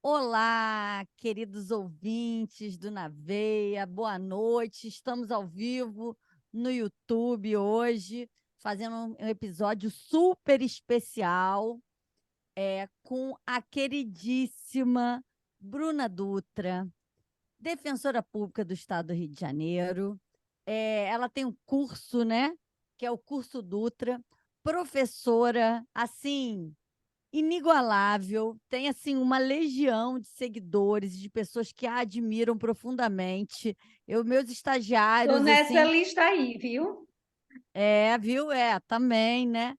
Olá, queridos ouvintes do Na Veia, boa noite. Estamos ao vivo no YouTube hoje, fazendo um episódio super especial com a queridíssima Bruna Dutra, defensora pública do Estado do Rio de Janeiro. Ela tem um curso, né? Que é o curso Dutra, professora, assim inigualável, tem assim uma legião de seguidores, de pessoas que a admiram profundamente. Meus Tô estagiários, nessa assim, lista aí, viu? viu? Também, né?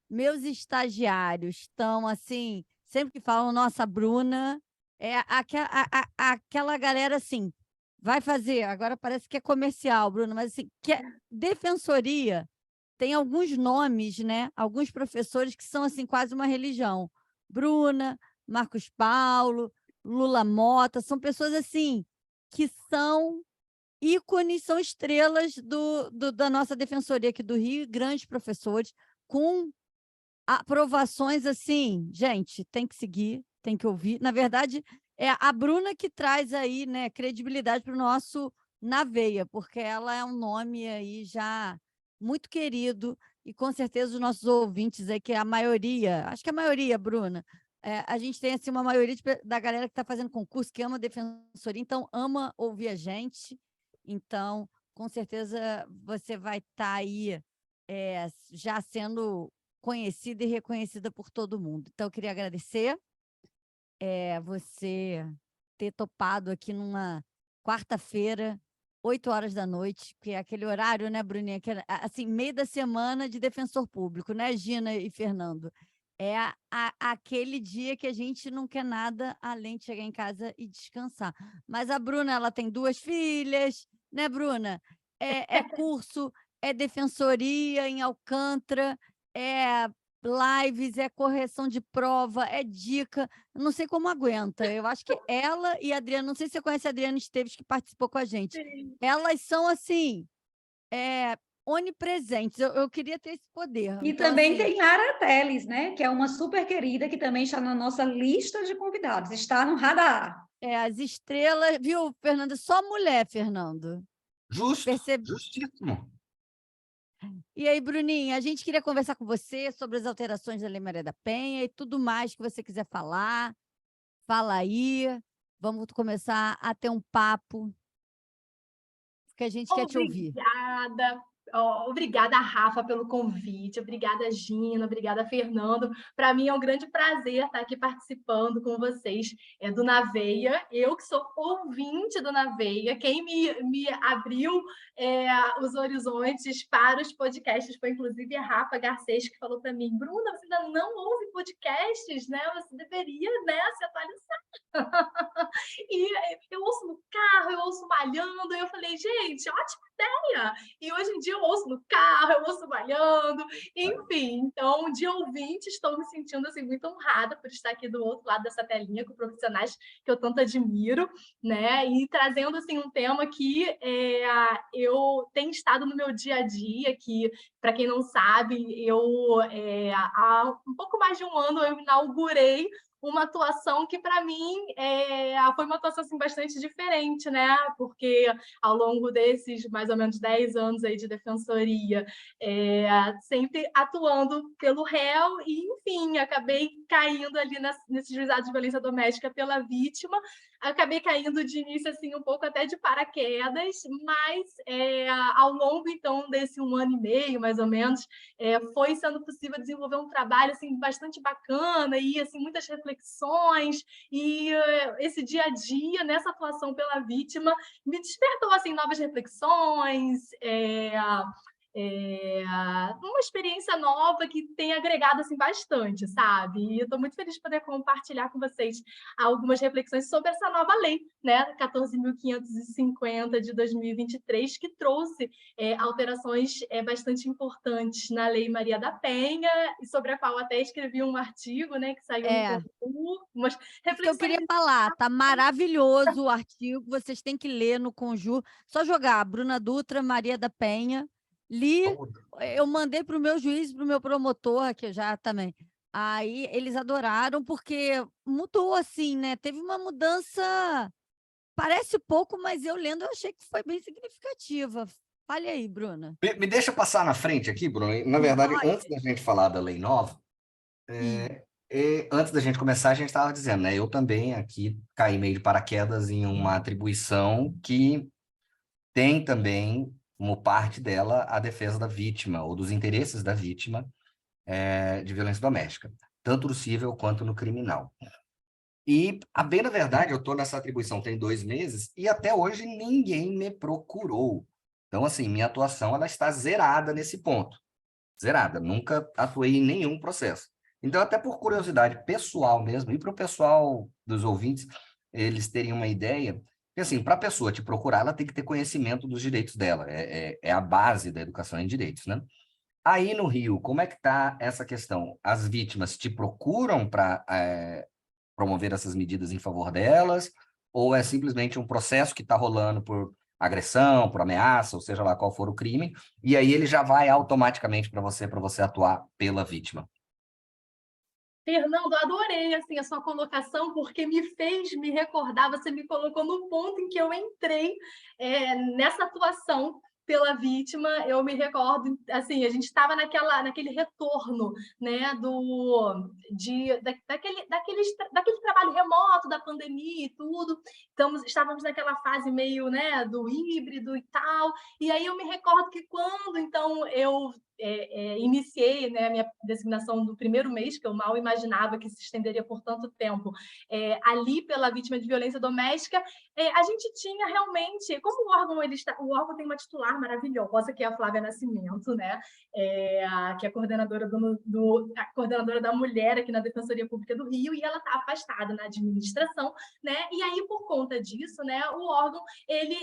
Meus estagiários estão assim, sempre que falam, nossa, Bruna, aquela galera assim, vai fazer, agora parece que é comercial, Bruna, mas assim, que é defensoria tem alguns nomes, né? Alguns professores que são assim quase uma religião. Bruna, Marcos Paulo, Lula Mota, são pessoas assim que são ícones, são estrelas da nossa defensoria aqui do Rio, grandes professores, com aprovações assim, gente, tem que seguir, tem que ouvir. Na verdade, é a Bruna que traz aí, né, credibilidade para o nosso Na Veia, porque ela é um nome aí já muito querido e com certeza os nossos ouvintes aí, que é a maioria, acho que a maioria, Bruna, a gente tem assim uma maioria da galera que está fazendo concurso, que ama a defensoria, então ama ouvir a gente. Então, com certeza você vai estar aí já sendo conhecida e reconhecida por todo mundo. Então, eu queria agradecer você ter topado aqui numa quarta-feira, 8 horas da noite, que é aquele horário, né, Bruninha? Que é, assim, meio da semana de defensor público, né, Gina e Fernando? É aquele dia que a gente não quer nada além de chegar em casa e descansar. Mas a Bruna, ela tem duas filhas, né, Bruna? É curso, é defensoria em Alcântara, é lives, é correção de prova, é dica. Eu não sei como aguenta. Eu acho que ela e a Adriana, não sei se você conhece a Adriana Esteves, que participou com a gente. Sim. Elas são assim, onipresentes. Eu queria ter esse poder. E Então, também assim, tem Lara Teles, né? Que é uma super querida que também está na nossa lista de convidados, está no radar. as estrelas, viu, Fernando? Só mulher, Fernando. Justo, Percebe? justíssimo. E aí, Bruninha, a gente queria conversar com você sobre as alterações da Lei Maria da Penha e tudo mais que você quiser falar. Fala aí. Vamos começar a ter um papo que a gente quer te ouvir. Obrigada. Obrigada, Rafa, pelo convite. Obrigada, Gina. Obrigada, Fernando. Para mim é um grande prazer estar aqui participando com vocês do Naveia. Eu que sou ouvinte do Naveia, quem me abriu os horizontes para os podcasts foi inclusive a Rafa Garcês, que falou para mim: Bruna, você ainda não ouve podcasts, né? Você deveria, né, se atualizar. E eu ouço no carro, eu ouço malhando, e eu falei, gente, ótima ideia! E hoje em dia eu ouço no carro, eu ouço malhando, enfim, então, de ouvinte, estou me sentindo assim, muito honrada por estar aqui do outro lado dessa telinha com profissionais que eu tanto admiro, né? E trazendo assim, um tema que eu tenho estado no meu dia a dia, que, para quem não sabe, há um pouco mais de um ano eu inaugurei uma atuação que, para mim, foi uma atuação assim, bastante diferente, né? Porque ao longo desses mais ou menos 10 anos aí de defensoria, sempre atuando pelo réu, e, enfim, acabei caindo ali nesse juizado de violência doméstica pela vítima, acabei caindo de início assim, um pouco até de paraquedas, mas ao longo então desse um ano e meio, mais ou menos, foi sendo possível desenvolver um trabalho assim, bastante bacana e assim, muitas reflexões, e esse dia a dia, nessa atuação pela vítima, me despertou assim, novas reflexões, uma experiência nova que tem agregado assim, bastante, sabe? E eu estou muito feliz de poder compartilhar com vocês algumas reflexões sobre essa nova lei, né, 14.550 de 2023, que trouxe alterações bastante importantes na Lei Maria da Penha, e sobre a qual até escrevi um artigo, né, que saiu no É, Conjur, umas isso que eu reflexões. queria falar. Tá maravilhoso o artigo, vocês têm que ler no Conjur. Só jogar Bruna Dutra, Maria da Penha. Li, eu mandei para o meu juiz, para o meu promotor, que eu já também. Aí eles adoraram porque mudou, assim, né? Teve uma mudança, parece pouco, mas eu lendo eu achei que foi bem significativa. Fale aí, Bruna. Me deixa passar na frente aqui, Bruno. Na verdade, antes da gente falar da lei nova, Sim. antes da gente começar, a gente estava dizendo, né? Eu também aqui caí meio de paraquedas em uma atribuição que tem também, como parte dela, a defesa da vítima ou dos interesses da vítima de violência doméstica, tanto no civil quanto no criminal. E, a bem da verdade, eu estou nessa atribuição tem 2 meses e até hoje ninguém me procurou. Então, assim, minha atuação ela está zerada nesse ponto. Zerada. Nunca atuei em nenhum processo. Então, até por curiosidade pessoal mesmo, e para o pessoal dos ouvintes, eles terem uma ideia, que assim, para a pessoa te procurar, ela tem que ter conhecimento dos direitos dela. É a base da educação em direitos, né? Aí no Rio, como é que está essa questão? As vítimas te procuram para promover essas medidas em favor delas, ou é simplesmente um processo que está rolando por agressão, por ameaça, ou seja lá qual for o crime, e aí ele já vai automaticamente para você atuar pela vítima? Fernando, adorei assim, a sua colocação, porque me fez me recordar, você me colocou no ponto em que eu entrei nessa atuação pela vítima. Eu me recordo, assim, a gente estava naquele retorno, né, daquele trabalho remoto, da pandemia e tudo. Estávamos naquela fase meio, né, do híbrido e tal, e aí eu me recordo que quando, então, eu iniciei, né, a minha designação do primeiro mês, que eu mal imaginava que se estenderia por tanto tempo, ali pela vítima de violência doméstica, a gente tinha realmente, como o órgão tem uma titular maravilhosa, que é a Flávia Nascimento, né, que é a coordenadora, a coordenadora da mulher aqui na Defensoria Pública do Rio, e ela está afastada na administração, né, e aí, por conta disso, né, o órgão ele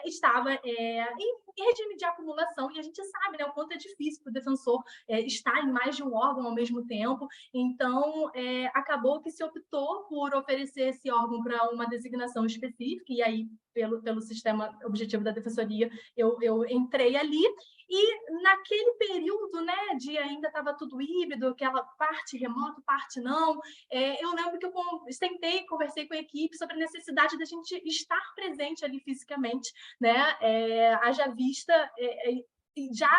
estava em regime de acumulação, e a gente sabe, né, o quanto é difícil para o defensor estar em mais de um órgão ao mesmo tempo. Então, acabou que se optou por oferecer esse órgão para uma designação específica, e aí, pelo sistema objetivo da defensoria, eu entrei ali, e naquele período, né, de ainda estava tudo híbrido, aquela parte remoto, parte não, eu lembro que eu conversei com a equipe sobre a necessidade da gente estar presente ali fisicamente, né, haja vista já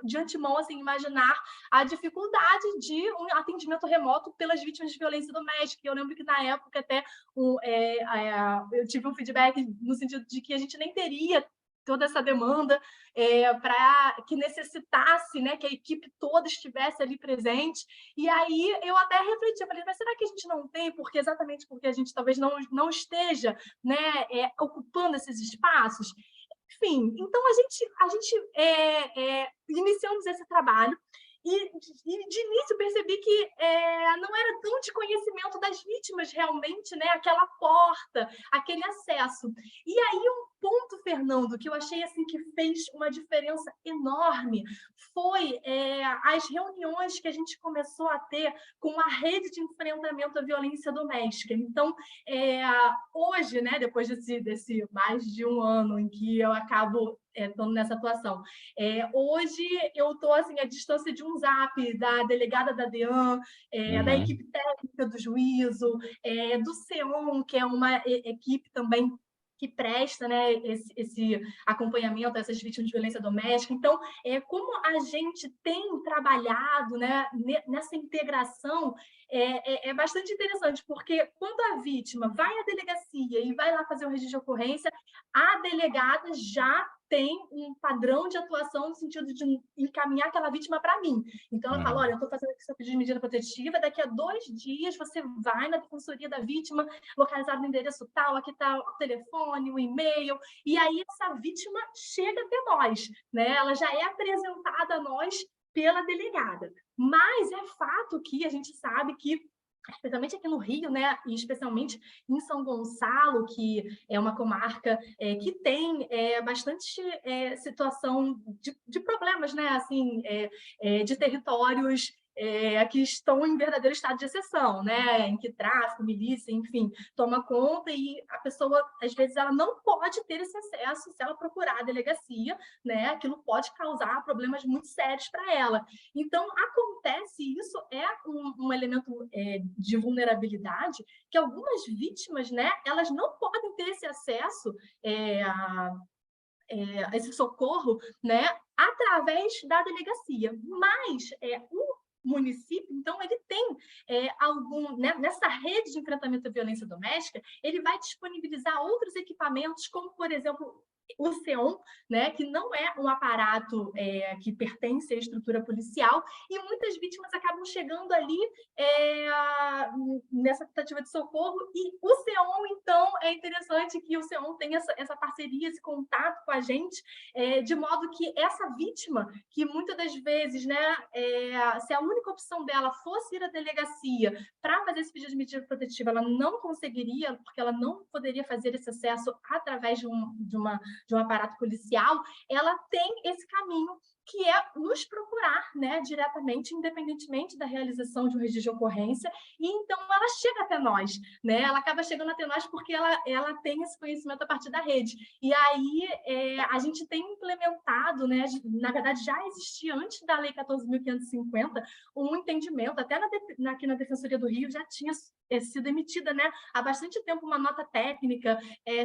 de antemão, assim, imaginar a dificuldade de um atendimento remoto pelas vítimas de violência doméstica. Eu lembro que, na época, até eu tive um feedback no sentido de que a gente nem teria toda essa demanda para que necessitasse, né, que a equipe toda estivesse ali presente. E aí eu até refleti, eu falei, mas será que a gente não tem, exatamente porque a gente talvez não esteja, né, ocupando esses espaços? Enfim, então a gente iniciamos esse trabalho, e de início percebi que não era tão de conhecimento das vítimas realmente, né, aquela porta, aquele acesso. E aí um ponto, Fernando, que eu achei assim que fez uma diferença enorme foi as reuniões que a gente começou a ter com a rede de enfrentamento à violência doméstica. Então, hoje, né, depois desse mais de um ano em que eu acabo estando nessa atuação, hoje eu estou assim, à distância de um zap da delegada da DEAN, da equipe técnica do juízo, do CEON, que é uma equipe também que presta, né, esse acompanhamento a essas vítimas de violência doméstica. Então, como a gente tem trabalhado, né, nessa integração, é bastante interessante, porque quando a vítima vai à delegacia e vai lá fazer o registro de ocorrência, a delegada já tem um padrão de atuação no sentido de encaminhar aquela vítima para mim. Então, ela fala, olha, eu estou fazendo aqui seu pedido de medida protetiva, daqui a 2 dias você vai na defensoria da vítima, localizado no endereço tal, aqui está o telefone, o e-mail, e aí essa vítima chega até nós, né? Ela já é apresentada a nós pela delegada. Mas é fato que a gente sabe que, especialmente aqui no Rio, né, e especialmente em São Gonçalo, que é uma comarca que tem bastante situação de problemas, né, assim, de territórios que estão em verdadeiro estado de exceção, né, em que tráfico, milícia, enfim, toma conta, e a pessoa, às vezes, ela não pode ter esse acesso se ela procurar a delegacia, né, aquilo pode causar problemas muito sérios para ela. Então, acontece, e isso é um elemento de vulnerabilidade, que algumas vítimas, né, elas não podem ter esse acesso a esse socorro, né, através da delegacia. Mas o município, então, ele tem né, nessa rede de enfrentamento à violência doméstica, ele vai disponibilizar outros equipamentos, como, por exemplo, o SEOM, né, que não é um aparato que pertence à estrutura policial, e muitas vítimas acabam chegando ali nessa tentativa de socorro, e o SEOM, então, é interessante que o SEOM tenha essa parceria, esse contato com a gente, de modo que essa vítima, que muitas das vezes, né, se a única opção dela fosse ir à delegacia para fazer esse pedido de medida protetiva, ela não conseguiria, porque ela não poderia fazer esse acesso através de um aparato policial, ela tem esse caminho, que é nos procurar, né, diretamente, independentemente da realização de um registro de ocorrência, e então ela chega até nós, né? Ela acaba chegando até nós porque ela tem esse conhecimento a partir da rede. E aí a gente tem implementado, né, na verdade já existia antes da Lei 14.550 um entendimento, até aqui na Defensoria do Rio já tinha sido emitida, né, há bastante tempo uma nota técnica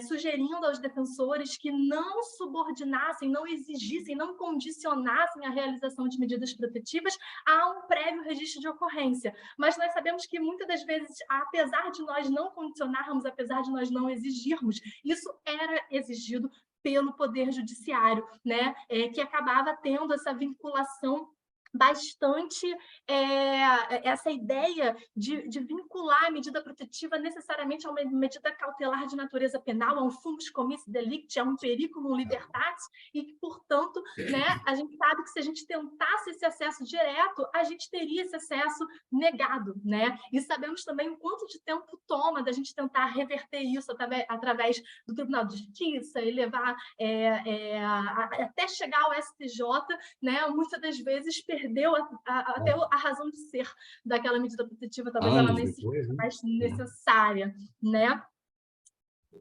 sugerindo aos defensores que não subordinassem, não exigissem, não condicionassem a realização de medidas protetivas a um prévio registro de ocorrência. Mas nós sabemos que muitas das vezes, apesar de nós não condicionarmos, apesar de nós não exigirmos, isso era exigido pelo Poder Judiciário, né, que acabava tendo essa vinculação bastante essa ideia de vincular a medida protetiva necessariamente a uma medida cautelar de natureza penal, a um fumus commissi delicti, a um periculum libertatis, e que, portanto, né, a gente sabe que se a gente tentasse esse acesso direto, a gente teria esse acesso negado, né? E sabemos também o quanto de tempo toma da gente tentar reverter isso através do Tribunal de Justiça e levar até chegar ao STJ, né? Muitas das vezes perdeu até a razão de ser daquela medida protetiva, talvez ela nem seja mais necessária, né?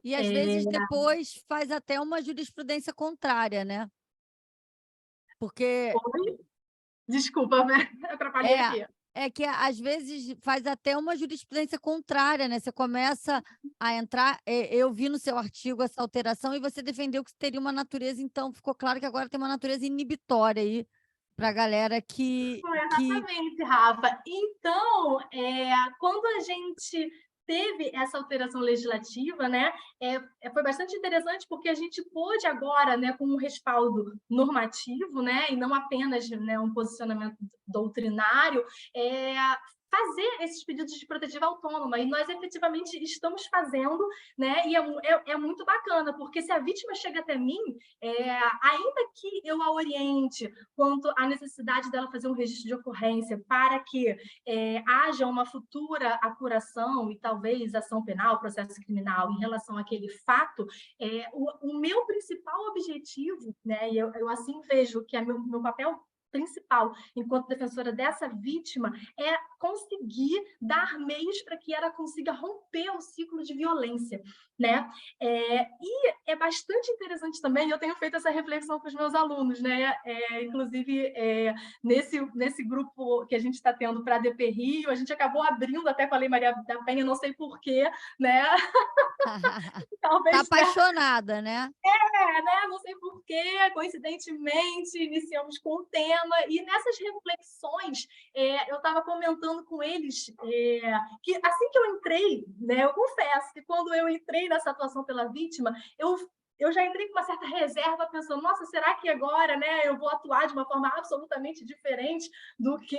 E às vezes depois faz até uma jurisprudência contrária, né? Porque desculpa, atrapalhei aqui. É que às vezes faz até uma jurisprudência contrária, né? Você começa a entrar. Eu vi no seu artigo essa alteração e você defendeu que teria uma natureza, então ficou claro que agora tem uma natureza inibitória aí para a galera que. Exatamente, Rafa. Então, quando a gente teve essa alteração legislativa, né, foi bastante interessante porque a gente pôde agora, né, com um respaldo normativo, né, e não apenas, né, um posicionamento doutrinário, fazer esses pedidos de protetiva autônoma, e nós efetivamente estamos fazendo, né, e é muito bacana, porque se a vítima chega até mim, ainda que eu a oriente quanto à necessidade dela fazer um registro de ocorrência para que haja uma futura apuração e talvez ação penal, processo criminal em relação àquele fato, o meu principal objetivo, né, e eu assim vejo que é meu papel principal, enquanto defensora dessa vítima, é conseguir dar meios para que ela consiga romper o ciclo de violência, né? E é bastante interessante também, eu tenho feito essa reflexão com os meus alunos, né? Inclusive, nesse grupo que a gente está tendo para a DP Rio, a gente acabou abrindo até com a Lei Maria da Penha, não sei porquê, né? Talvez, tá apaixonada, né? Né? Não sei porquê, coincidentemente, iniciamos com o tema, e nessas reflexões, eu estava comentando com eles que assim que eu entrei, né, eu confesso que quando eu entrei nessa atuação pela vítima, eu já entrei com uma certa reserva, pensando, nossa, será que agora, né, eu vou atuar de uma forma absolutamente diferente do que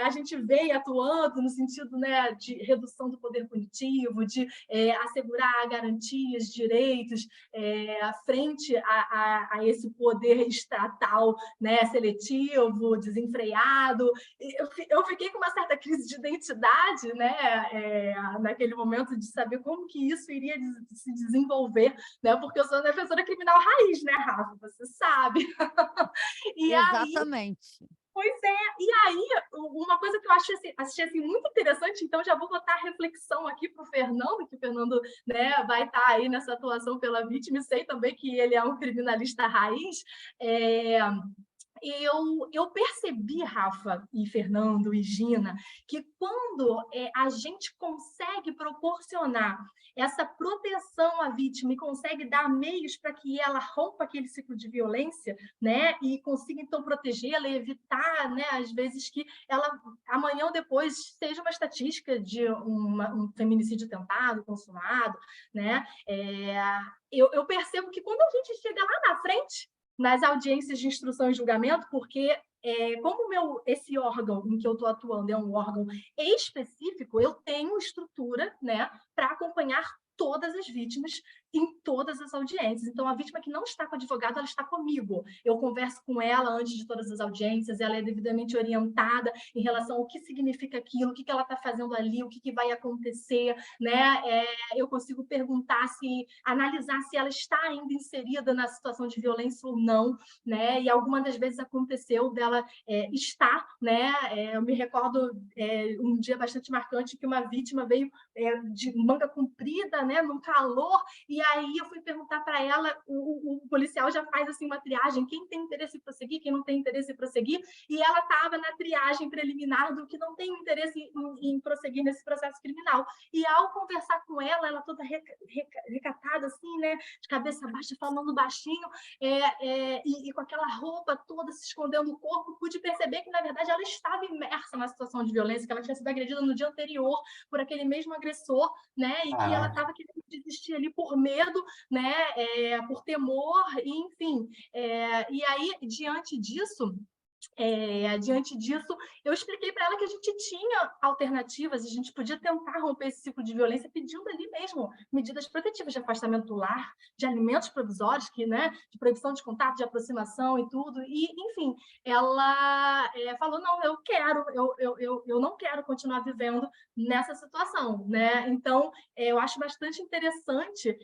a gente veio atuando, no sentido, né, de redução do poder punitivo, de assegurar garantias, direitos, frente a esse poder estatal, né, seletivo, desenfreado. Eu fiquei com uma certa crise de identidade, né, naquele momento, de saber como que isso iria se desenvolver, né, porque eu sou defensora criminal raiz, né, Rafa? Você sabe. Exatamente. Pois é. E aí, uma coisa que eu achei assim, muito interessante, então já vou botar a reflexão aqui para o Fernando, que o Fernando, né, vai estar aí nessa atuação pela vítima, e sei também que ele é um criminalista raiz, eu percebi, Rafa e Fernando e Gina, que quando a gente consegue proporcionar essa proteção à vítima e consegue dar meios para que ela rompa aquele ciclo de violência, né, e consiga então protegê-la e evitar, né, às vezes que ela amanhã ou depois seja uma estatística de um feminicídio tentado, consumado, né, eu percebo que quando a gente chega lá na frente, nas audiências de instrução e julgamento, porque como esse órgão em que eu estou atuando é um órgão específico, eu tenho estrutura, né, para acompanhar todas as vítimas em todas as audiências. Então, a vítima que não está com o advogado, ela está comigo. Eu converso com ela antes de todas as audiências, ela é devidamente orientada em relação ao que significa aquilo, o que ela está fazendo ali, o que vai acontecer, né? Eu consigo perguntar analisar se ela está ainda inserida na situação de violência ou não, né? E algumas das vezes aconteceu dela estar, né? Eu me recordo um dia bastante marcante que uma vítima veio de manga comprida, né? Num calor, e aí eu fui perguntar para ela, o policial já faz assim uma triagem, quem tem interesse em prosseguir, quem não tem interesse em prosseguir, e ela estava na triagem preliminar do que não tem interesse em prosseguir nesse processo criminal. E ao conversar com ela toda recatada, assim, né, de cabeça baixa, falando baixinho, e com aquela roupa toda se escondendo no corpo, pude perceber que, na verdade, ela estava imersa na situação de violência, que ela tinha sido agredida no dia anterior por aquele mesmo agressor, né, e que ela estava querendo desistir ali por medo, né, por temor, enfim. E aí, diante disso, eu expliquei para ela que a gente tinha alternativas, a gente podia tentar romper esse ciclo de violência pedindo ali mesmo medidas protetivas de afastamento do lar, de alimentos provisórios, né, de proibição de contato, de aproximação e tudo. E, enfim, ela falou, não, eu não quero continuar vivendo nessa situação, né? Então, eu acho bastante interessante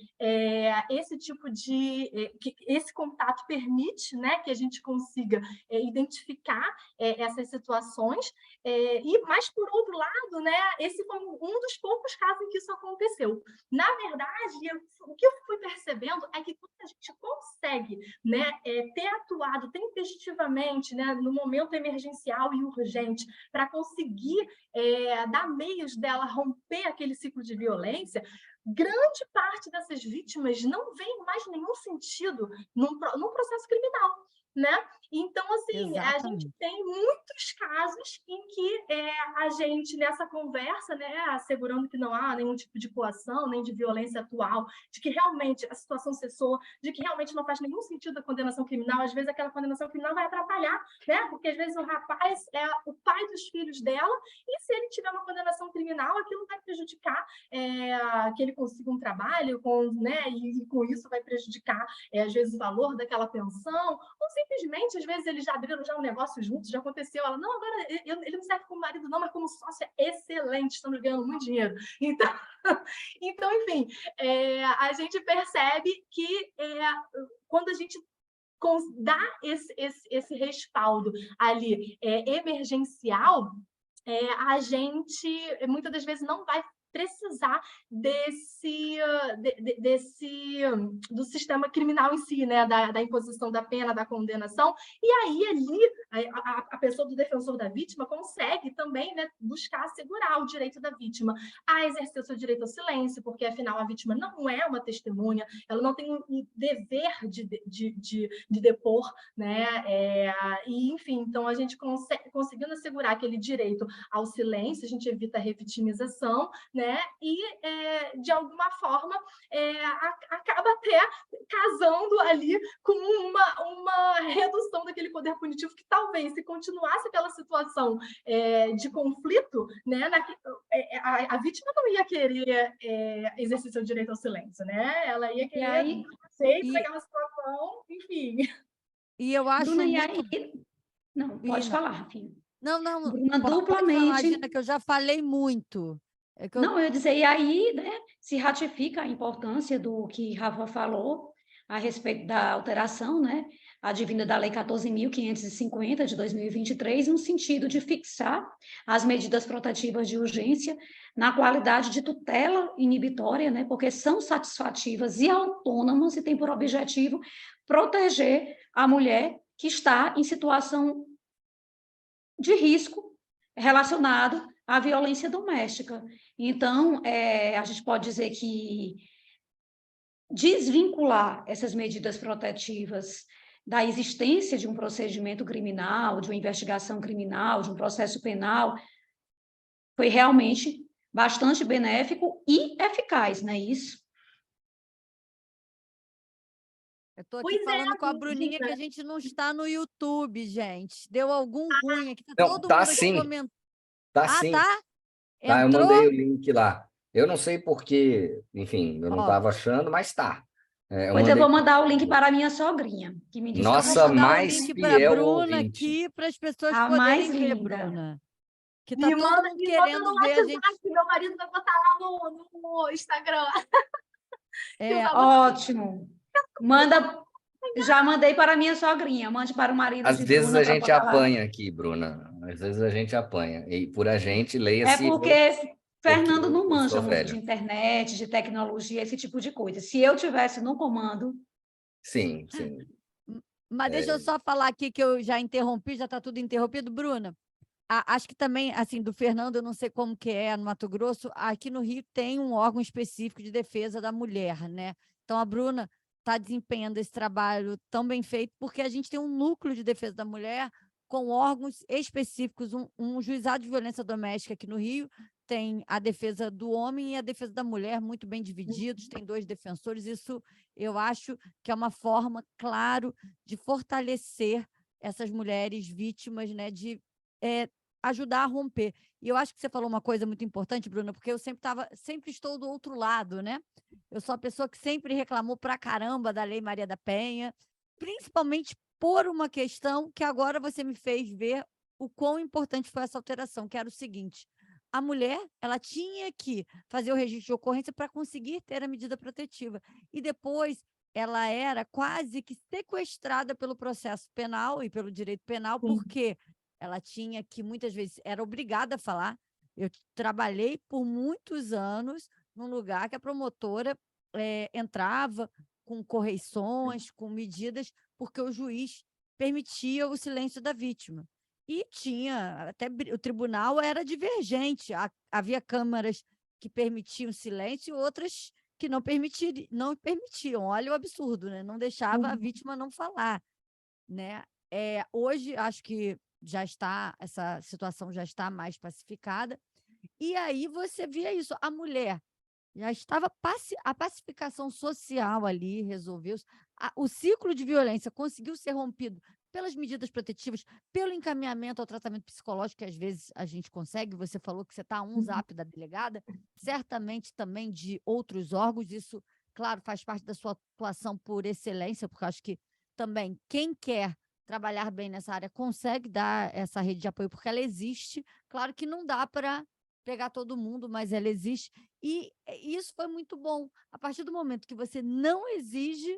esse tipo que esse contato permite, né, que a gente consiga identificar essas situações, mas, por outro lado, né, esse foi um dos poucos casos em que isso aconteceu. Na verdade, o que eu fui percebendo é que quando a gente consegue, né, ter atuado tempestivamente, né, no momento emergencial e urgente, para conseguir dar meios dela romper aquele ciclo de violência, grande parte dessas vítimas não vê mais nenhum sentido num processo criminal, né? Então, assim, Exatamente. a gente tem muitos casos em que a gente, nessa conversa, né, assegurando que não há nenhum tipo de coação, nem de violência atual, de que realmente a situação cessou, de que realmente não faz nenhum sentido a condenação criminal, às vezes aquela condenação criminal vai atrapalhar, né? Porque às vezes o rapaz é o pai dos filhos dela, e se ele tiver uma condenação criminal, aquilo vai prejudicar que ele consiga um trabalho, né? E com isso vai prejudicar, às vezes, o valor daquela pensão, ou simplesmente, às vezes, eles já abriram um negócio juntos, já aconteceu. Ela, não, agora ele não serve como marido, não, mas como sócio é excelente, estamos ganhando muito dinheiro. Então enfim, a gente percebe que quando a gente dá esse respaldo ali emergencial, a gente, muitas das vezes, não vai precisar do sistema criminal em si, né? Da imposição da pena, da condenação. E aí, ali, a pessoa do defensor da vítima consegue também, né, buscar assegurar o direito da vítima a exercer o seu direito ao silêncio, porque, afinal, a vítima não é uma testemunha, ela não tem um dever de depor, né? E, enfim, então, a gente conseguindo assegurar aquele direito ao silêncio, a gente evita a revitimização, né? E, de alguma forma, acaba até casando ali com uma redução daquele poder punitivo que talvez, se continuasse aquela situação de conflito, né, a vítima não ia querer exercer seu direito ao silêncio, né? Ela ia querer naquela situação, enfim. E eu acho Bruna, muito... e aí... Não, pode falar, Rafinha. Não, Bruna, pode duplamente... falar, Gina, que eu já falei muito. Não, eu ia dizer, e aí, né, se ratifica a importância do que Rafa falou a respeito da alteração, né, advinda da Lei 14.550 de 2023, no sentido de fixar as medidas protetivas de urgência na qualidade de tutela inibitória, né, porque são satisfativas e autônomas e têm por objetivo proteger a mulher que está em situação de risco relacionado à violência doméstica. Então, a gente pode dizer que desvincular essas medidas protetivas da existência de um procedimento criminal, de uma investigação criminal, de um processo penal, foi realmente bastante benéfico e eficaz, não é isso? Eu estou aqui falando com a Bruninha que a gente não está no YouTube, gente. Deu algum ruim aqui. Tá Não, todo tá mundo aqui sim. comentando. Tá sim. Tá? Tá, eu Entrou? mandei o link lá. Eu não sei porque, enfim, eu não Ó. estava achando, mas tá. Pois eu vou mandar o link para a minha sogrinha, que me disse Nossa, Vou mandar o mais link para a fiel Bruna ouvinte. aqui para as pessoas a poderem mais ver, linda. Bruna. Que tá Me todo manda, mundo me manda querendo no ver a WhatsApp, gente. que meu marido vai botar lá no Instagram. Ótimo. Manda, já mandei para a minha sogrinha, mande para o marido Às de vezes Bruna a para gente botar lá. apanha aqui, Bruna. Às vezes a gente apanha. E por a gente, É leia-se porque Fernando porque não eu sou manja muito de velho. internet, de tecnologia, esse tipo de coisa. Se eu tivesse no comando... Sim, sim. Mas deixa eu só falar aqui que eu já interrompi, já está tudo interrompido. Bruna, acho que também, assim, do Fernando, eu não sei como que é no Mato Grosso, aqui no Rio tem um órgão específico de defesa da mulher, né? Então, a Bruna está desempenhando esse trabalho tão bem feito, porque a gente tem um núcleo de defesa da mulher com órgãos específicos, um juizado de violência doméstica aqui no Rio, tem a defesa do homem e a defesa da mulher muito bem divididos, tem 2 defensores, isso eu acho que é uma forma, claro, de fortalecer essas mulheres vítimas, né, de ajudar a romper. E eu acho que você falou uma coisa muito importante, Bruna, porque eu sempre estou do outro lado, né? Eu sou a pessoa que sempre reclamou pra caramba da Lei Maria da Penha, principalmente por uma questão que agora você me fez ver o quão importante foi essa alteração, que era o seguinte: a mulher, ela tinha que fazer o registro de ocorrência para conseguir ter a medida protetiva. E depois ela era quase que sequestrada pelo processo penal e pelo direito penal, porque ela tinha que, muitas vezes, era obrigada a falar. Eu trabalhei por muitos anos num lugar que a promotora entrava com correições, com medidas, porque o juiz permitia o silêncio da vítima. E tinha, até o tribunal era divergente, havia câmaras que permitiam silêncio e outras que não permitiam. Olha o absurdo, né? Não deixava a vítima não falar, né? Hoje, acho que essa situação já está mais pacificada. E aí você via isso, a mulher já estava, a pacificação social ali resolveu-se, o ciclo de violência conseguiu ser rompido pelas medidas protetivas, pelo encaminhamento ao tratamento psicológico, que às vezes a gente consegue. Você falou que você está a um zap da delegada, certamente também de outros órgãos, isso, claro, faz parte da sua atuação por excelência, porque acho que também quem quer trabalhar bem nessa área consegue dar essa rede de apoio, porque ela existe. Claro que não dá para pegar todo mundo, mas ela existe. E isso foi muito bom. A partir do momento que você não exige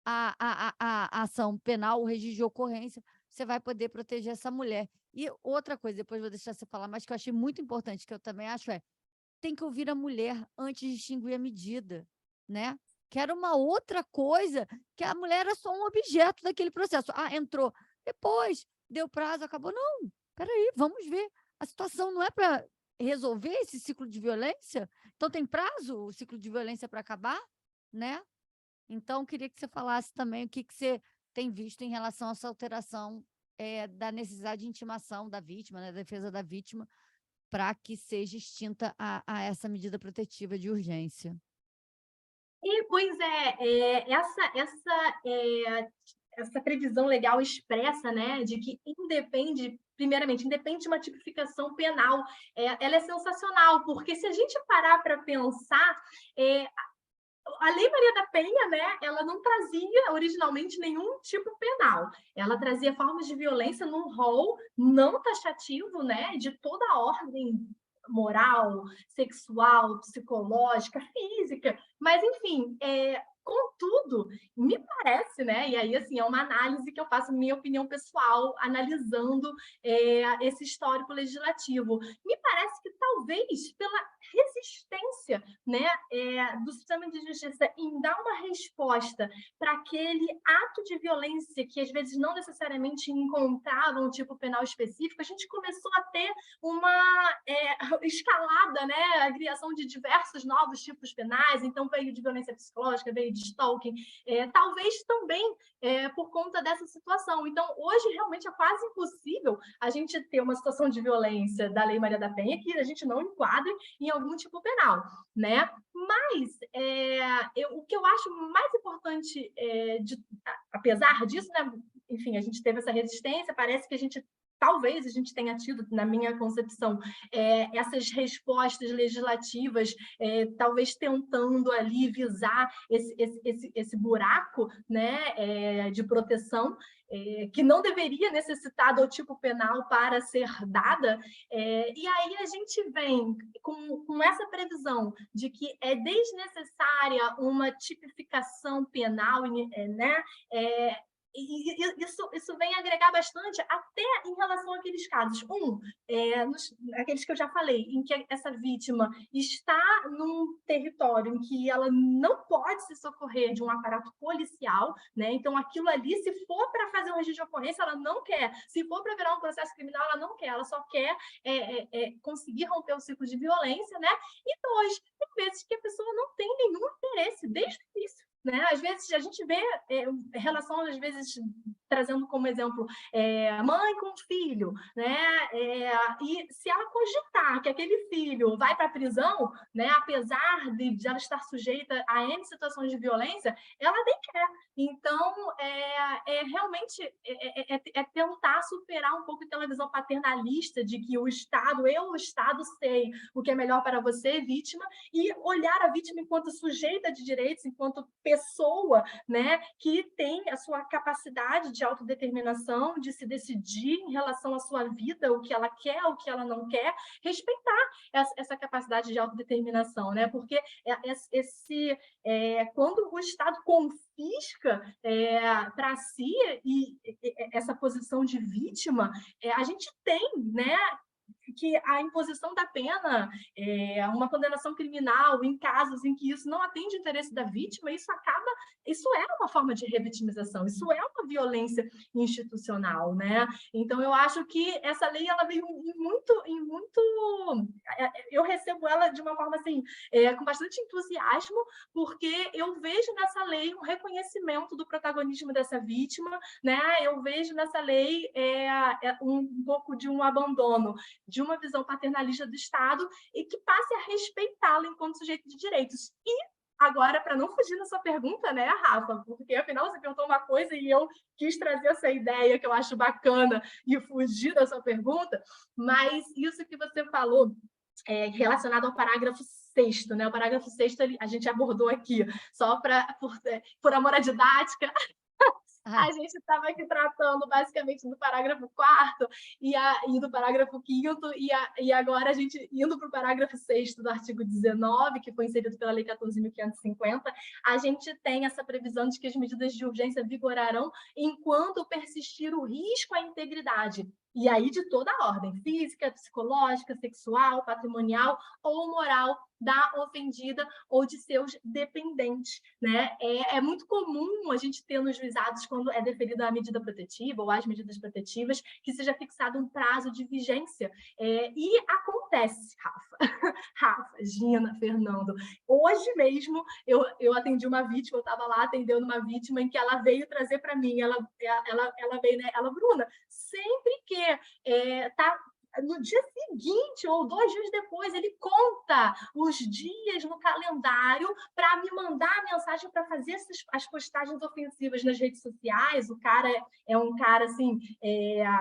a ação penal, o registro de ocorrência, você vai poder proteger essa mulher. E outra coisa, depois vou deixar você falar, mas que eu achei muito importante, que eu também acho, tem que ouvir a mulher antes de extinguir a medida, né? Que era uma outra coisa, que a mulher era só um objeto daquele processo. Entrou, depois, deu prazo, acabou. Não, peraí, vamos ver. A situação não é para resolver esse ciclo de violência? Então, tem prazo o ciclo de violência para acabar, né? Então, queria que você falasse também o que você tem visto em relação a essa alteração da necessidade de intimação da vítima, né, da defesa da vítima, para que seja extinta a essa medida protetiva de urgência. Pois essa previsão legal expressa, né, de que primeiramente, independe de uma tipificação penal, ela é sensacional, porque se a gente parar para pensar, a Lei Maria da Penha, né, ela não trazia originalmente nenhum tipo penal. Ela trazia formas de violência num rol não taxativo, né, de toda a ordem moral, sexual, psicológica, física. Mas, enfim, contudo, me parece, né, e aí assim, é uma análise que eu faço, minha opinião pessoal, analisando esse histórico legislativo. Me parece que talvez talvez pela resistência, né, do sistema de justiça em dar uma resposta para aquele ato de violência que às vezes não necessariamente encontrava um tipo penal específico, a gente começou a ter uma escalada, né, a criação de diversos novos tipos penais. Então veio de violência psicológica, veio de stalking, talvez também por conta dessa situação. Então hoje realmente é quase impossível a gente ter uma situação de violência da Lei Maria da Penha que a gente não enquadre em algum tipo penal, né? Mas o que eu acho mais importante, apesar disso, né? Enfim, a gente teve essa resistência, parece que talvez a gente tenha tido, na minha concepção, essas respostas legislativas, talvez tentando ali visar esse buraco, né, de proteção, que não deveria necessitar do tipo penal para ser dada, e aí a gente vem com essa previsão de que é desnecessária uma tipificação penal, né? E isso vem agregar bastante até em relação àqueles casos. Aqueles que eu já falei, em que essa vítima está num território em que ela não pode se socorrer de um aparato policial, né? Então, aquilo ali, se for para fazer um registro de ocorrência, ela não quer. Se for para virar um processo criminal, ela não quer. Ela só quer conseguir romper o ciclo de violência, né? E dois, tem vezes que a pessoa não tem nenhum interesse desde o início. Né? Às vezes a gente vê relação, às vezes, trazendo como exemplo mãe com filho, né? E se ela cogitar que aquele filho vai para a prisão, né? Apesar de ela estar sujeita a N situações de violência, ela nem quer. Então, realmente tentar superar um pouco aquela visão paternalista de que o Estado sei o que é melhor para você, vítima, e olhar a vítima enquanto sujeita de direitos, enquanto pessoa, né, que tem a sua capacidade de autodeterminação, de se decidir em relação à sua vida, o que ela quer, o que ela não quer, respeitar essa capacidade de autodeterminação, né? Porque quando o Estado confisca para si essa posição de vítima, a gente tem, né, que a imposição da pena, uma condenação criminal em casos em que isso não atende o interesse da vítima, isso é uma forma de revitimização, isso é uma violência institucional, né? Então eu acho que essa lei ela veio em muito, eu recebo ela de uma forma assim, com bastante entusiasmo, porque eu vejo nessa lei um reconhecimento do protagonismo dessa vítima, né? Eu vejo nessa lei um pouco de um abandono de uma visão paternalista do Estado e que passe a respeitá-la enquanto sujeito de direitos. E agora, para não fugir da sua pergunta, né, Rafa? Porque, afinal, você perguntou uma coisa e eu quis trazer essa ideia que eu acho bacana e fugir da sua pergunta, mas isso que você falou relacionado ao parágrafo 6º, né? O parágrafo 6º a gente abordou aqui, só por amor à didática. A gente estava aqui tratando basicamente do parágrafo 4º e do parágrafo 5º, e agora a gente, indo para o parágrafo 6º do artigo 19, que foi inserido pela Lei 14.550, a gente tem essa previsão de que as medidas de urgência vigorarão enquanto persistir o risco à integridade. E aí de toda a ordem, física, psicológica, sexual, patrimonial ou moral da ofendida ou de seus dependentes, né? É muito comum a gente ter nos juizados, quando é deferida a medida protetiva ou as medidas protetivas, que seja fixado um prazo de vigência. E acontece, Rafa, Gina, Fernando, hoje mesmo eu atendi uma vítima, eu estava lá atendendo uma vítima em que ela veio trazer para mim, ela veio, né? Bruna, sempre que no dia seguinte ou 2 dias depois, ele conta os dias no calendário para me mandar a mensagem para fazer as postagens ofensivas nas redes sociais. O cara é um cara assim,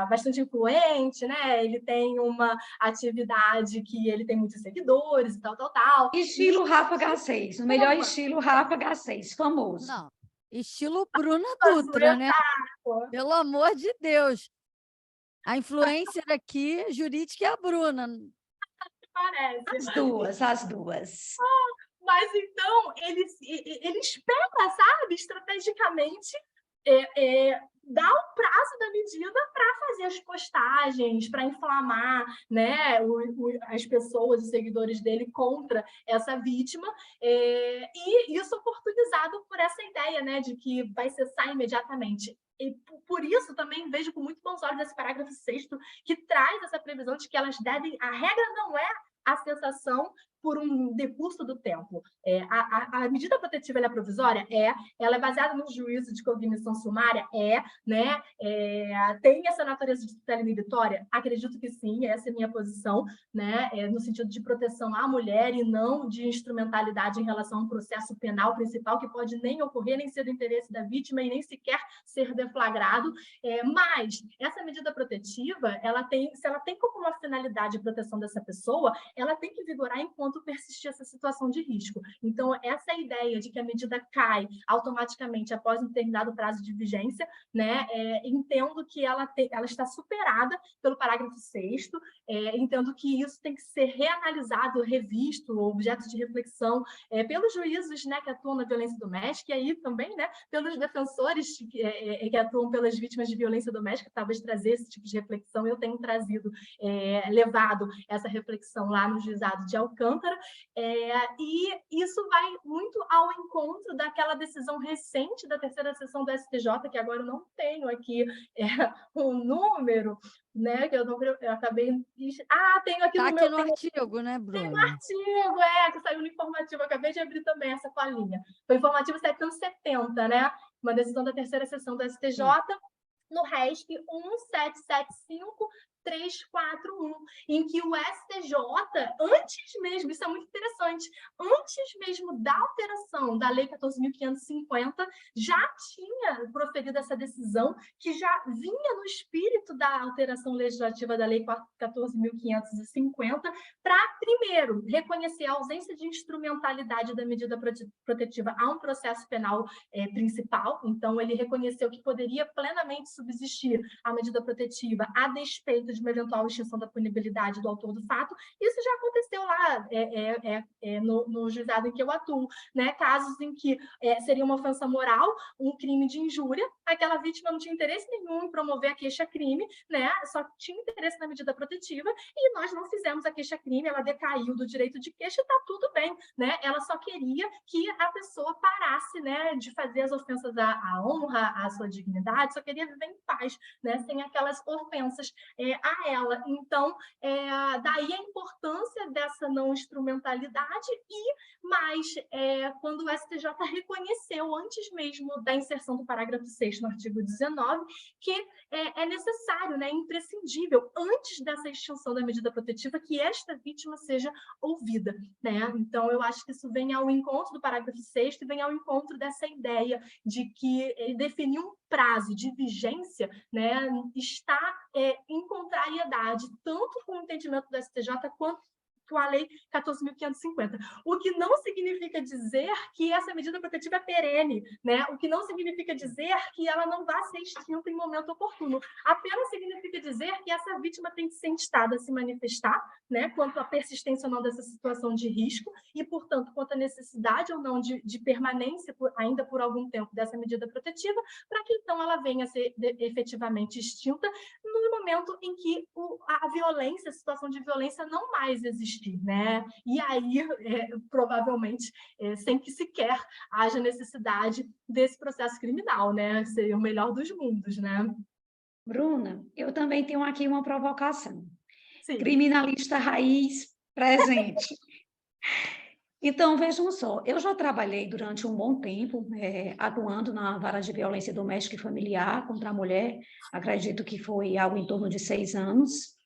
bastante influente, né? Ele tem uma atividade que ele tem muitos seguidores e tal. Estilo Rafa H6, o melhor estilo Rafa H6, famoso. Não, estilo Bruna Dutra, né? Pelo amor de Deus. A influencer aqui, jurídica, é a Bruna. Parece. As duas. Mas então, ele espera, sabe, estrategicamente, dá o prazo da medida para fazer as postagens, para inflamar, né, as pessoas, os seguidores dele contra essa vítima, e isso oportunizado por essa ideia, né, de que vai cessar imediatamente. E por isso também vejo com muito bons olhos esse parágrafo 6º, que traz essa previsão de que elas devem... A regra não é a cessação por um decurso do tempo. A medida protetiva é provisória? Ela é baseada no juízo de cognição sumária? Né? Tem essa natureza de tutela inibitória? Acredito que sim, essa é a minha posição, né? No sentido de proteção à mulher e não de instrumentalidade em relação a um processo penal principal que pode nem ocorrer, nem ser do interesse da vítima e nem sequer ser deflagrado. Mas essa medida protetiva, se ela tem como uma finalidade a proteção dessa pessoa, ela tem que vigorar enquanto persistir essa situação de risco. Então, essa ideia de que a medida cai automaticamente após um determinado prazo de vigência, né, entendo que ela está superada pelo parágrafo 6º, entendo que isso tem que ser reanalisado, revisto, objeto de reflexão pelos juízes, né, que atuam na violência doméstica, e aí também, né, pelos defensores que atuam pelas vítimas de violência doméstica, talvez trazer esse tipo de reflexão. Eu tenho trazido, levado essa reflexão lá no juizado de Alcântara, e isso vai muito ao encontro daquela decisão recente da terceira sessão do STJ, que agora eu não tenho aqui um número, né, que eu acabei... tenho aqui no meu... no artigo, né, Bruna? Tem um artigo, que saiu no informativo, eu acabei de abrir também essa colinha. Foi o informativo 770, né? Uma decisão da terceira sessão do STJ, no RESP 1775341, em que o STJ, antes mesmo, isso é muito interessante, antes mesmo da alteração da Lei 14.550, já tinha proferido essa decisão, que já vinha no espírito da alteração legislativa da Lei 14.550, para, primeiro, reconhecer a ausência de instrumentalidade da medida protetiva a um processo penal principal. Então, ele reconheceu que poderia plenamente subsistir a medida protetiva a despeito de uma eventual extinção da punibilidade do autor do fato. Isso já aconteceu lá no juizado em que eu atuo, né? Casos em que seria uma ofensa moral, um crime de injúria, aquela vítima não tinha interesse nenhum em promover a queixa-crime, né? Só tinha interesse na medida protetiva, e nós não fizemos a queixa-crime, ela decaiu do direito de queixa, está tudo bem, né? Ela só queria que a pessoa parasse, né, de fazer as ofensas à honra, à sua dignidade, só queria viver em paz, né, sem aquelas ofensas a ela. Então, daí a importância dessa não instrumentalidade, e mais, quando o STJ reconheceu, antes mesmo da inserção do parágrafo 6º no artigo 19, que é necessário, né, imprescindível, antes dessa extinção da medida protetiva, que esta vítima seja ouvida, né? Então, eu acho que isso vem ao encontro do parágrafo 6º e vem ao encontro dessa ideia de que ele definiu um prazo de vigência, né, está em contrariedade tanto com o entendimento do STJ quanto com a Lei 14.550. O que não significa dizer que essa medida protetiva é perene, né? O que não significa dizer que ela não vai ser extinta em momento oportuno. Apenas significa dizer que essa vítima tem que ser instada a se manifestar, né, quanto à persistência ou não dessa situação de risco e, portanto, quanto à necessidade ou não de permanência ainda por algum tempo dessa medida protetiva, para que, então, ela venha a ser efetivamente extinta no momento em que a violência, a situação de violência não mais existir, né? E aí, provavelmente, sem que sequer haja necessidade desse processo criminal, né? Seria o melhor dos mundos, né? Bruna, eu também tenho aqui uma provocação. Sim. Criminalista raiz presente. Então, vejam só, eu já trabalhei durante um bom tempo atuando na vara de violência doméstica e familiar contra a mulher, acredito que foi algo em torno de 6 anos,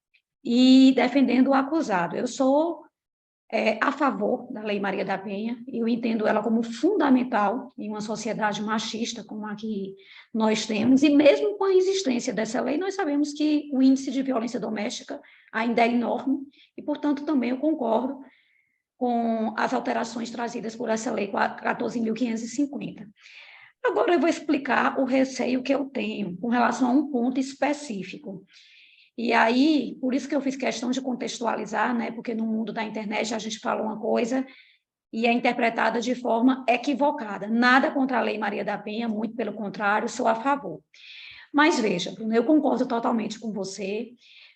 e defendendo o acusado. Eu sou a favor da Lei Maria da Penha, eu entendo ela como fundamental em uma sociedade machista como a que nós temos, e mesmo com a existência dessa lei, nós sabemos que o índice de violência doméstica ainda é enorme, e, portanto, também eu concordo com as alterações trazidas por essa lei 14.550. Agora eu vou explicar o receio que eu tenho com relação a um ponto específico. E aí, por isso que eu fiz questão de contextualizar, né? Porque no mundo da internet a gente fala uma coisa e é interpretada de forma equivocada. Nada contra a Lei Maria da Penha, muito pelo contrário, sou a favor. Mas veja, Bruno, eu concordo totalmente com você.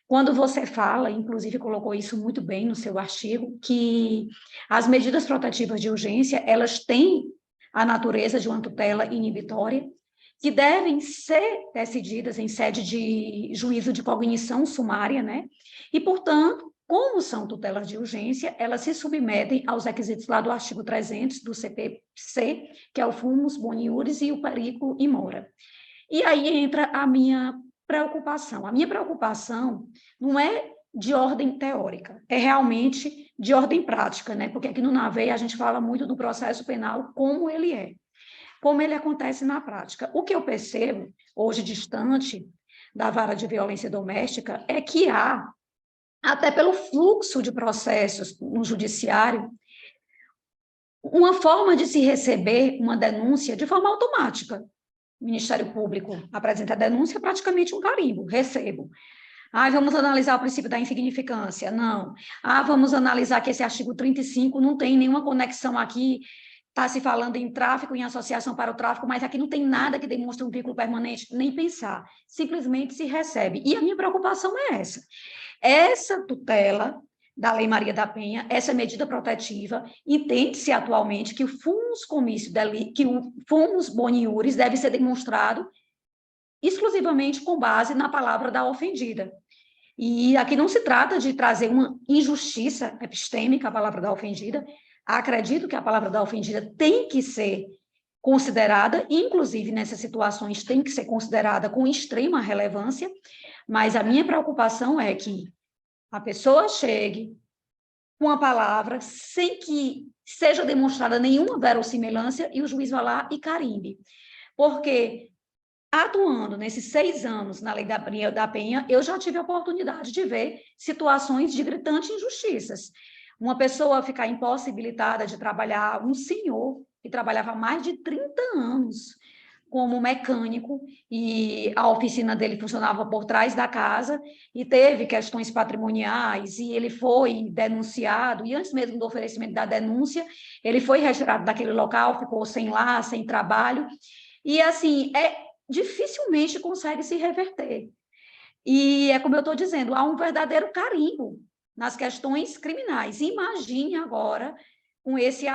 Quando você fala, inclusive colocou isso muito bem no seu artigo, que as medidas protetivas de urgência, elas têm a natureza de uma tutela inibitória, que devem ser decididas em sede de juízo de cognição sumária, né? E, portanto, como são tutelas de urgência, elas se submetem aos requisitos lá do artigo 300 do CPC, que é o fumus boni iuris e o periculo in mora. E aí entra a minha preocupação. A minha preocupação não é de ordem teórica, é realmente de ordem prática, né? Porque aqui no NAVEI a gente fala muito do processo penal como ele é, como ele acontece na prática. O que eu percebo, hoje distante da vara de violência doméstica, é que há, até pelo fluxo de processos no judiciário, uma forma de se receber uma denúncia de forma automática. O Ministério Público apresenta a denúncia, praticamente um carimbo, recebo. Vamos analisar o princípio da insignificância. Não. Vamos analisar que esse artigo 35 não tem nenhuma conexão aqui, está se falando em tráfico, em associação para o tráfico, mas aqui não tem nada que demonstre um vínculo permanente, nem pensar. Simplesmente se recebe. E a minha preocupação é essa. Essa tutela da Lei Maria da Penha, essa medida protetiva, entende-se atualmente que o fumus boni iuris deve ser demonstrado exclusivamente com base na palavra da ofendida. E aqui não se trata de trazer uma injustiça epistêmica à palavra da ofendida. Acredito que a palavra da ofendida tem que ser considerada, inclusive nessas situações tem que ser considerada com extrema relevância, mas a minha preocupação é que a pessoa chegue com a palavra sem que seja demonstrada nenhuma verossimilância e o juiz vá lá e carimbe. Porque, atuando nesses 6 anos na Lei da Penha, eu já tive a oportunidade de ver situações de gritantes injustiças. Uma pessoa ficar impossibilitada de trabalhar, um senhor que trabalhava há mais de 30 anos como mecânico, e a oficina dele funcionava por trás da casa, e teve questões patrimoniais, e ele foi denunciado, e antes mesmo do oferecimento da denúncia, ele foi retirado daquele local, ficou sem lar, sem trabalho, e assim, dificilmente consegue se reverter. E é como eu estou dizendo, há um verdadeiro carimbo nas questões criminais. Imagine agora com esse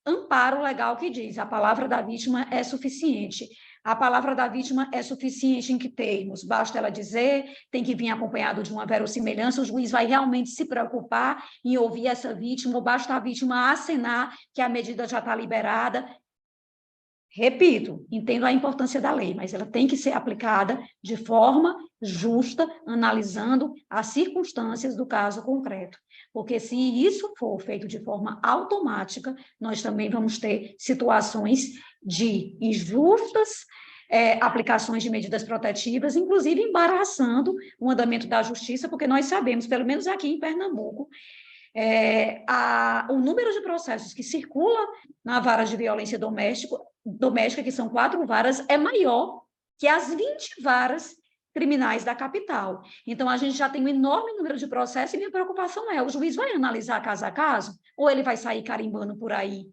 amparo legal que diz: a palavra da vítima é suficiente. A palavra da vítima é suficiente em que termos? Basta ela dizer, tem que vir acompanhado de uma verossimilhança, o juiz vai realmente se preocupar em ouvir essa vítima, ou basta a vítima acenar que a medida já está liberada. Repito, entendo a importância da lei, mas ela tem que ser aplicada de forma justa, analisando as circunstâncias do caso concreto. Porque se isso for feito de forma automática, nós também vamos ter situações de injustas aplicações de medidas protetivas, inclusive embaraçando o andamento da justiça, porque nós sabemos, pelo menos aqui em Pernambuco, o número de processos que circula na vara de violência doméstica, que são 4 varas, é maior que as 20 varas criminais da capital. Então, a gente já tem um enorme número de processos, e minha preocupação é: o juiz vai analisar caso a caso, ou ele vai sair carimbando por aí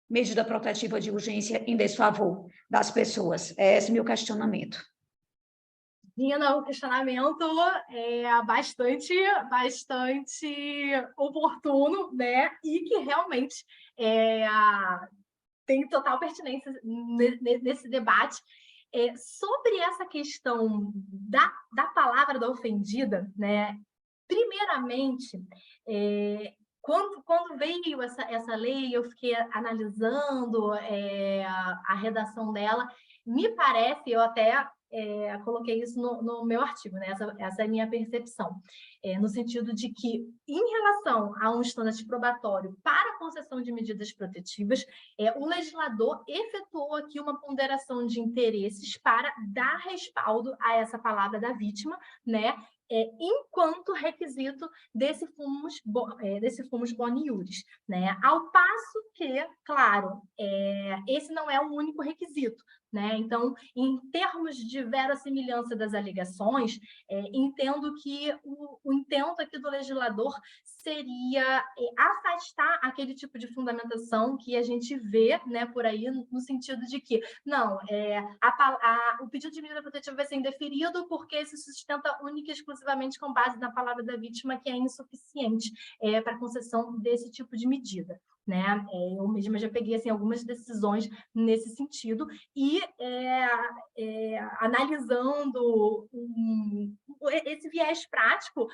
medida protetiva de urgência em desfavor das pessoas? Esse é o meu questionamento. Nina, o questionamento é bastante oportuno, né? E que realmente tem total pertinência nesse debate. Sobre essa questão da palavra da ofendida, né? Primeiramente, quando veio essa lei, eu fiquei analisando a redação dela, me parece, eu até coloquei isso no meu artigo, né? Essa é a minha percepção, no sentido de que, em relação a um estandarte probatório para a concessão de medidas protetivas, o legislador efetuou aqui uma ponderação de interesses para dar respaldo a essa palavra da vítima, né? enquanto requisito desse fumus boni iuris, né? Ao passo que, claro, esse não é o único requisito, né? Então, em termos de verossimilhança das alegações, entendo que o intento aqui do legislador seria afastar aquele tipo de fundamentação que a gente vê, né, por aí, no sentido de que, não, o pedido de medida protetiva vai ser indeferido porque se sustenta única e exclusivamente com base na palavra da vítima, que é insuficiente para a concessão desse tipo de medida, né? Eu mesma já peguei assim, algumas decisões nesse sentido, e analisando esse viés prático,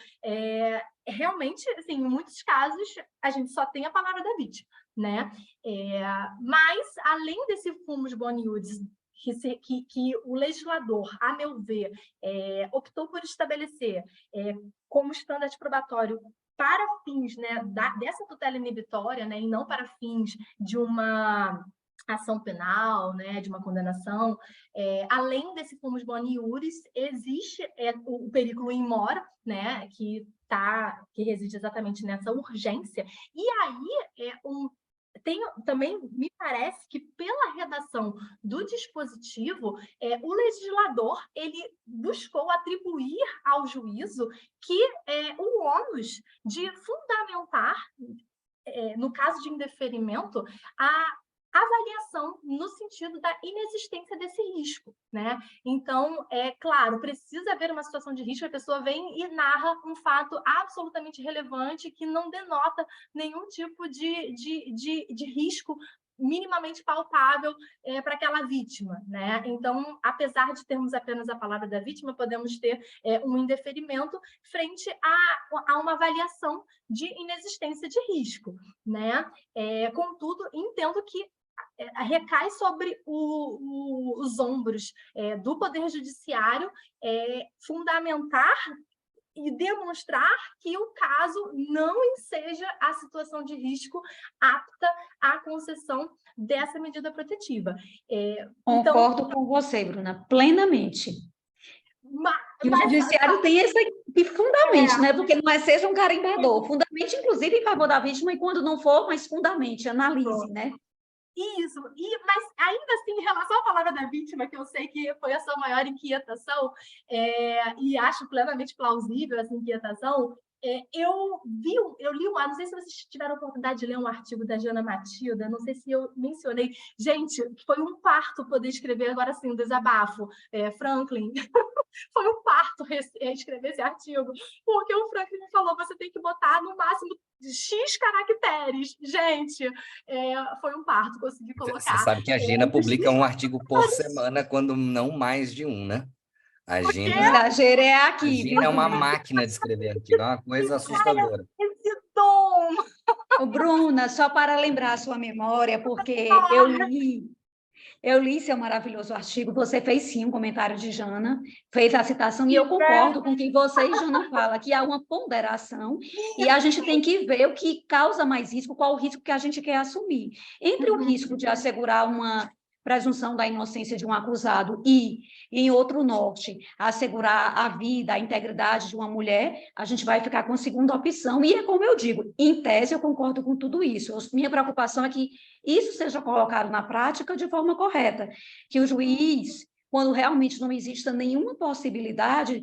realmente, assim, em muitos casos, a gente só tem a palavra da vítima, né? Mas, além desse fumus boni iuris, que o legislador, a meu ver, optou por estabelecer como estandarte probatório para fins, né, dessa tutela inibitória, né, e não para fins de uma ação penal, né, de uma condenação, além desse fumus boni iuris, existe o perículo in mora, né, que reside exatamente nessa urgência, e aí também me parece que pela redação do dispositivo, o legislador ele buscou atribuir ao juízo que o ônus de fundamentar, no caso de indeferimento, a avaliação no sentido da inexistência desse risco, né? Então, claro, precisa haver uma situação de risco, a pessoa vem e narra um fato absolutamente relevante que não denota nenhum tipo de risco minimamente palpável para aquela vítima, né? Então, apesar de termos apenas a palavra da vítima, podemos ter um indeferimento frente a uma avaliação de inexistência de risco, né? Contudo, entendo que recai sobre os ombros do Poder Judiciário fundamentar e demonstrar que o caso não enseja a situação de risco apta à concessão dessa medida protetiva. Concordo com você, Bruna, plenamente. Que o judiciário tem esse fundamento, né? Porque não seja um carimbador. Fundamente, inclusive, em favor da vítima, e quando não for, mas fundamente, analise, né? Isso, mas ainda assim, em relação à palavra da vítima, que eu sei que foi a sua maior inquietação, e acho plenamente plausível essa inquietação, eu li, não sei se vocês tiveram a oportunidade de ler um artigo da Jana Matilda, não sei se eu mencionei, gente, foi um parto poder escrever agora assim, um desabafo, Franklin, foi um parto escrever esse artigo, porque o Franklin me falou, você tem que botar no máximo X caracteres. Gente, foi um parto, consegui colocar. Você sabe que a Gina publica um artigo por semana, quando não mais de um, né? A Gina, exagero aqui. A Gina é uma máquina de escrever artigo, é uma coisa assustadora. Esse dom! Bruna, só para lembrar a sua memória, porque eu li seu maravilhoso artigo, você fez sim um comentário de Jana, fez a citação, e eu concordo com o que você e Jana falam, que há uma ponderação, e a gente tem que ver o que causa mais risco, qual o risco que a gente quer assumir. Entre o risco de assegurar uma presunção da inocência de um acusado e, em outro norte, assegurar a vida, a integridade de uma mulher, a gente vai ficar com a segunda opção. E é como eu digo, em tese eu concordo com tudo isso. Minha preocupação é que isso seja colocado na prática de forma correta, que o juiz, quando realmente não exista nenhuma possibilidade,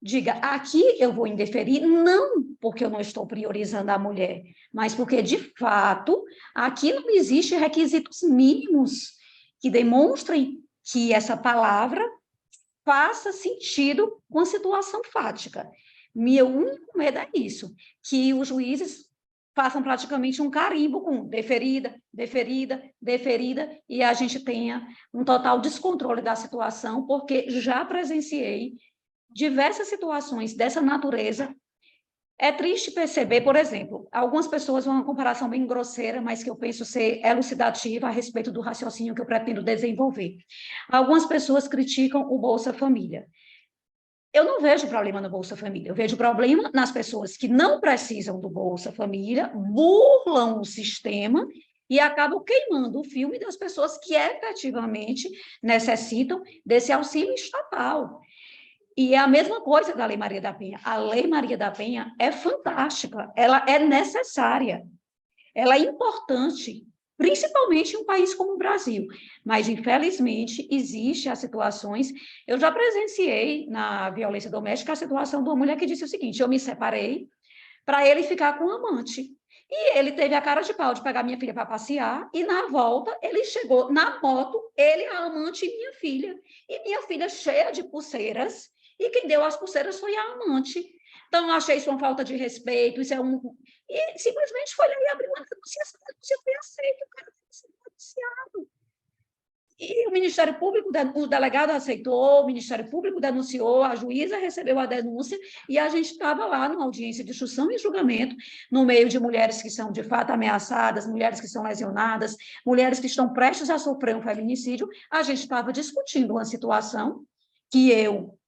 diga, aqui eu vou indeferir, não porque eu não estou priorizando a mulher, mas porque, de fato, aqui não existe requisitos mínimos que demonstrem que essa palavra faça sentido com a situação fática. Meu único medo é isso, que os juízes façam praticamente um carimbo com deferida, deferida, deferida, e a gente tenha um total descontrole da situação, porque já presenciei diversas situações dessa natureza. É triste perceber, por exemplo, algumas pessoas, uma comparação bem grosseira, mas que eu penso ser elucidativa a respeito do raciocínio que eu pretendo desenvolver. Algumas pessoas criticam o Bolsa Família. Eu não vejo problema no Bolsa Família, eu vejo problema nas pessoas que não precisam do Bolsa Família, burlam o sistema e acabam queimando o filme das pessoas que efetivamente necessitam desse auxílio estatal. E é a mesma coisa da Lei Maria da Penha. A Lei Maria da Penha é fantástica, ela é necessária, ela é importante, principalmente em um país como o Brasil. Mas, infelizmente, existem as situações... Eu já presenciei na violência doméstica a situação de uma mulher que disse o seguinte: eu me separei para ele ficar com um amante. E ele teve a cara de pau de pegar minha filha para passear, e na volta ele chegou na moto, ele, a amante e minha filha. E minha filha cheia de pulseiras, e quem deu as pulseiras foi a amante. Então, eu achei isso uma falta de respeito, isso é um... E simplesmente foi lá e abriu uma denúncia, essa denúncia foi aceita, o cara foi denunciado. E o Ministério Público, o delegado aceitou, o Ministério Público denunciou, a juíza recebeu a denúncia, e a gente estava lá numa audiência de instrução e julgamento, no meio de mulheres que são, de fato, ameaçadas, mulheres que são lesionadas, mulheres que estão prestes a sofrer um feminicídio. A gente estava discutindo uma situação que eu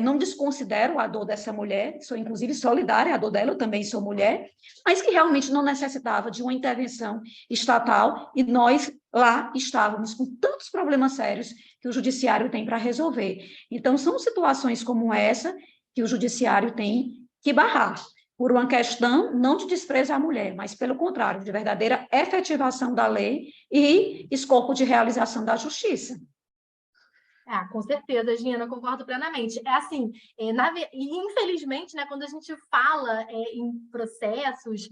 não desconsidero a dor dessa mulher, sou, inclusive, solidária à dor dela, eu também sou mulher, mas que realmente não necessitava de uma intervenção estatal, e nós lá estávamos com tantos problemas sérios que o judiciário tem para resolver. Então, são situações como essa que o judiciário tem que barrar, por uma questão não de desprezo à mulher, mas, pelo contrário, de verdadeira efetivação da lei e escopo de realização da justiça. Com certeza, Gina, concordo plenamente. É assim, e infelizmente, né, quando a gente fala em processos,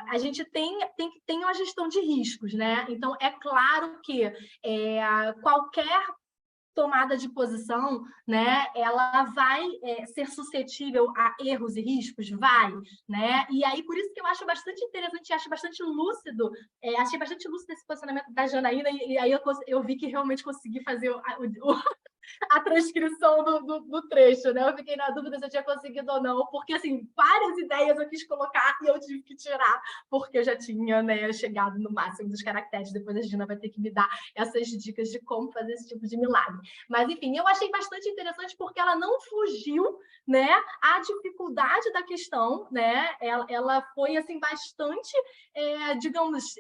a gente tem que ter uma gestão de riscos, né? Então, é claro que qualquer tomada de posição, né, ela vai ser suscetível a erros e riscos? Vai, né? E aí, por isso que eu acho bastante interessante, acho bastante lúcido, achei bastante lúcido esse posicionamento da Janaína, e aí eu vi que realmente consegui fazer a transcrição do trecho, né? Eu fiquei na dúvida se eu tinha conseguido ou não, porque, assim, várias ideias eu quis colocar e eu tive que tirar, porque eu já tinha, né, chegado no máximo dos caracteres. Depois a Gina vai ter que me dar essas dicas de como fazer esse tipo de milagre. Mas, enfim, eu achei bastante interessante porque ela não fugiu, né, à dificuldade da questão, né? Ela foi, assim, bastante, digamos,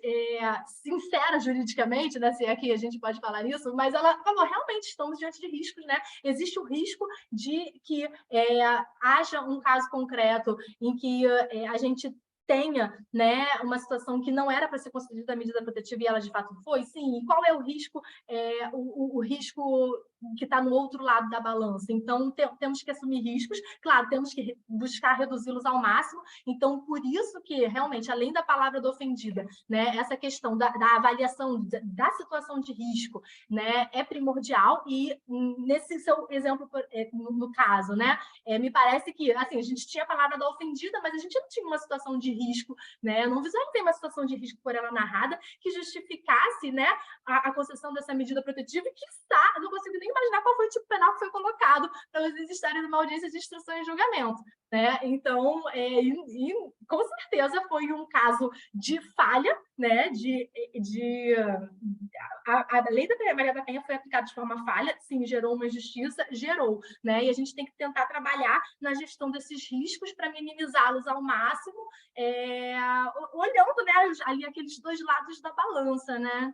sincera juridicamente, né? Se é que a gente pode falar isso, mas ela falou, realmente estamos diante de riscos, né? Existe o risco de que haja um caso concreto em que a gente tenha, né, uma situação que não era para ser concedida a medida protetiva e ela de fato foi, sim. E qual é o risco? O risco que está no outro lado da balança. Então, temos que assumir riscos, claro, temos que buscar reduzi-los ao máximo. Então, por isso que, realmente, além da palavra da ofendida, né, essa questão da avaliação da situação de risco, né, é primordial. E, nesse seu exemplo, no caso, né, me parece que, assim, a gente tinha a palavra da ofendida, mas a gente não tinha uma situação de risco, né? Eu não visualizei uma situação de risco por ela narrada que justificasse, né, a concessão dessa medida protetiva, e que eu não consigo nem imaginar qual foi o tipo penal que foi colocado para eles estarem numa audiência de instrução e julgamento, né? Então, com certeza foi um caso de falha, né? A lei da Maria da Penha foi aplicada de forma falha, sim, gerou uma injustiça, gerou, né? E a gente tem que tentar trabalhar na gestão desses riscos para minimizá-los ao máximo, olhando, né, ali aqueles dois lados da balança, né?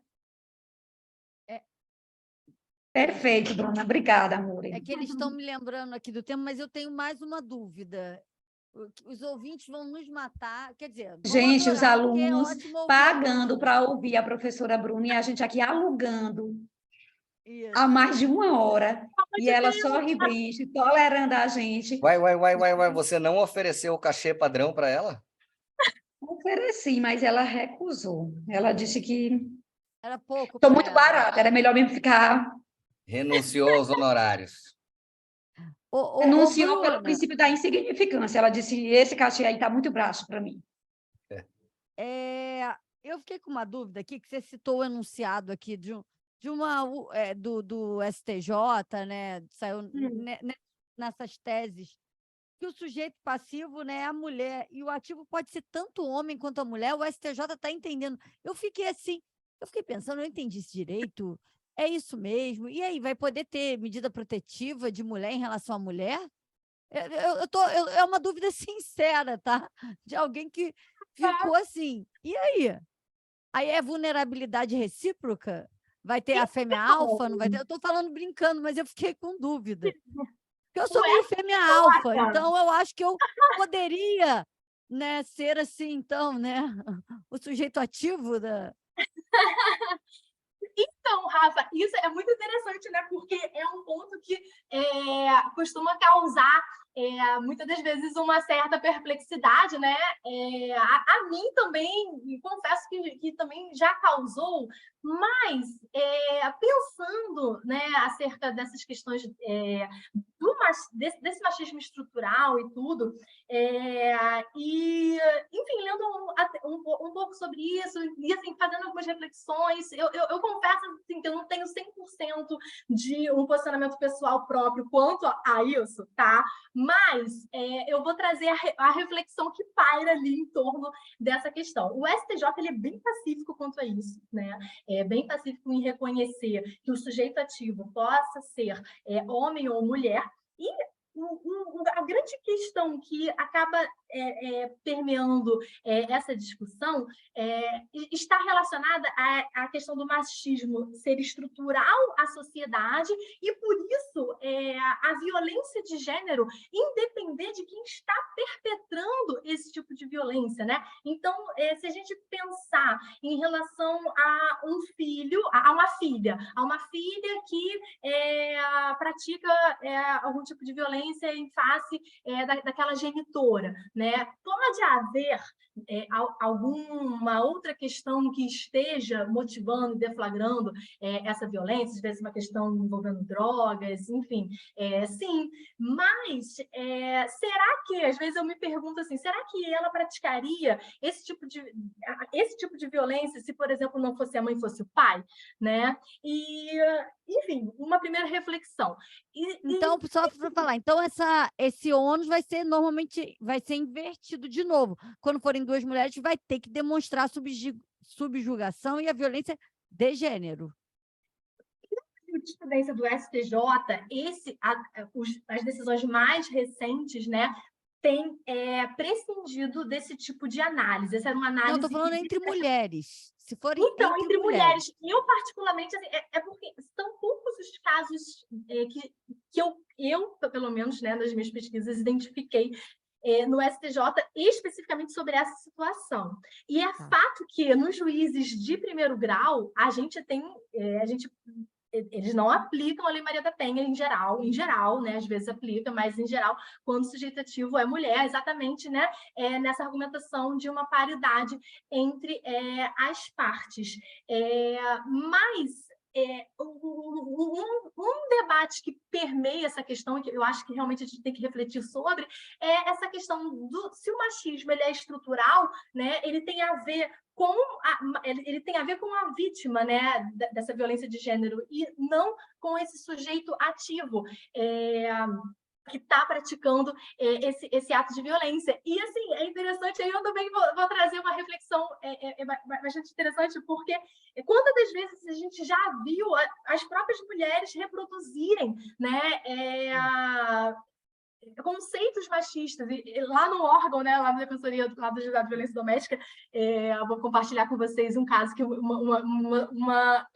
Perfeito, Bruna. Obrigada, amor. É que eles estão me lembrando aqui do tema, mas eu tenho mais uma dúvida. Os ouvintes vão nos matar, quer dizer... Gente, adorar, os alunos pagando a para ouvir a professora Bruna e a gente aqui alugando Isso. há mais de 1 hora. E ela sorri brinche, tolerando a gente. Vai, você não ofereceu o cachê padrão para ela? Ofereci, mas ela recusou. Ela disse que era pouco. Estou muito barata, era melhor mesmo ficar... Renunciou aos honorários. Renunciou pelo princípio da insignificância. Ela disse, esse cachê aí está muito baixo para mim. Eu fiquei com uma dúvida aqui, que você citou o enunciado aqui do STJ, né? Saiu nessas teses, que o sujeito passivo, né, é a mulher, e o ativo pode ser tanto o homem quanto a mulher. O STJ está entendendo. Eu fiquei pensando, eu entendi isso direito? É isso mesmo? E aí, vai poder ter medida protetiva de mulher em relação à mulher? É uma dúvida sincera, tá? De alguém que ficou assim. E aí? Aí é vulnerabilidade recíproca? Vai ter a fêmea alfa? Não vai ter? Eu estou falando brincando, mas eu fiquei com dúvida. Porque eu sou meio fêmea alfa, então eu acho que eu poderia, né, ser assim, então, né, o sujeito ativo da... Então, Rafa, isso é muito interessante, né? Porque é um ponto que costuma causar muitas das vezes uma certa perplexidade, né? A mim também, confesso que também já causou, mas pensando, né, acerca dessas questões desse machismo estrutural e tudo, e, enfim, lendo um pouco sobre isso, e assim, fazendo algumas reflexões, eu confesso assim, que eu não tenho 100% de um posicionamento pessoal próprio quanto a isso, tá? Mas eu vou trazer a reflexão que paira ali em torno dessa questão. O STJ ele é bem pacífico quanto a isso, né? É bem pacífico em reconhecer que o sujeito ativo possa ser homem ou mulher, e a grande questão que acaba permeando essa discussão está relacionada à questão do machismo ser estrutural à sociedade e, por isso, a violência de gênero independer de quem está perpetrando esse tipo de violência, né? Então, se a gente pensar em relação a um filho, a uma filha que pratica algum tipo de violência em face daquela genitora, né? Pode haver alguma outra questão que esteja motivando e deflagrando essa violência, às vezes uma questão envolvendo drogas, enfim, sim, mas será que, às vezes eu me pergunto assim, será que ela praticaria esse tipo de violência se, por exemplo, não fosse a mãe, fosse o pai, né? E, enfim, uma primeira reflexão. Então, só para falar, então esse ônus normalmente vai ser invertido de novo. Quando forem duas mulheres, vai ter que demonstrar subjugação e a violência de gênero. A jurisprudência do STJ, as decisões mais recentes, né, tem prescindido desse tipo de análise. Essa era uma análise... Não, estou falando entre mulheres. Se forem então, entre mulheres. Eu, particularmente, assim, porque são poucos os casos que eu, pelo menos, né, nas minhas pesquisas, identifiquei no STJ, especificamente sobre essa situação. E é fato que, nos juízes de primeiro grau, eles não aplicam a Lei Maria da Penha em geral, né? Às vezes aplica, mas em geral, quando o sujeito ativo é mulher, exatamente, né? Nessa argumentação de uma paridade entre as partes. Mas um debate que permeia essa questão, que eu acho que realmente a gente tem que refletir sobre, é essa questão se o machismo ele é estrutural, né? Ele tem a ver com a vítima, né, dessa violência de gênero e não com esse sujeito ativo que está praticando esse ato de violência. E, assim, é interessante, aí eu também vou trazer uma reflexão bastante interessante, porque quantas das vezes a gente já viu as próprias mulheres reproduzirem, né, conceitos machistas, e lá no órgão, né, lá na Defensoria do Lado de Violência Doméstica, eu vou compartilhar com vocês um caso que uma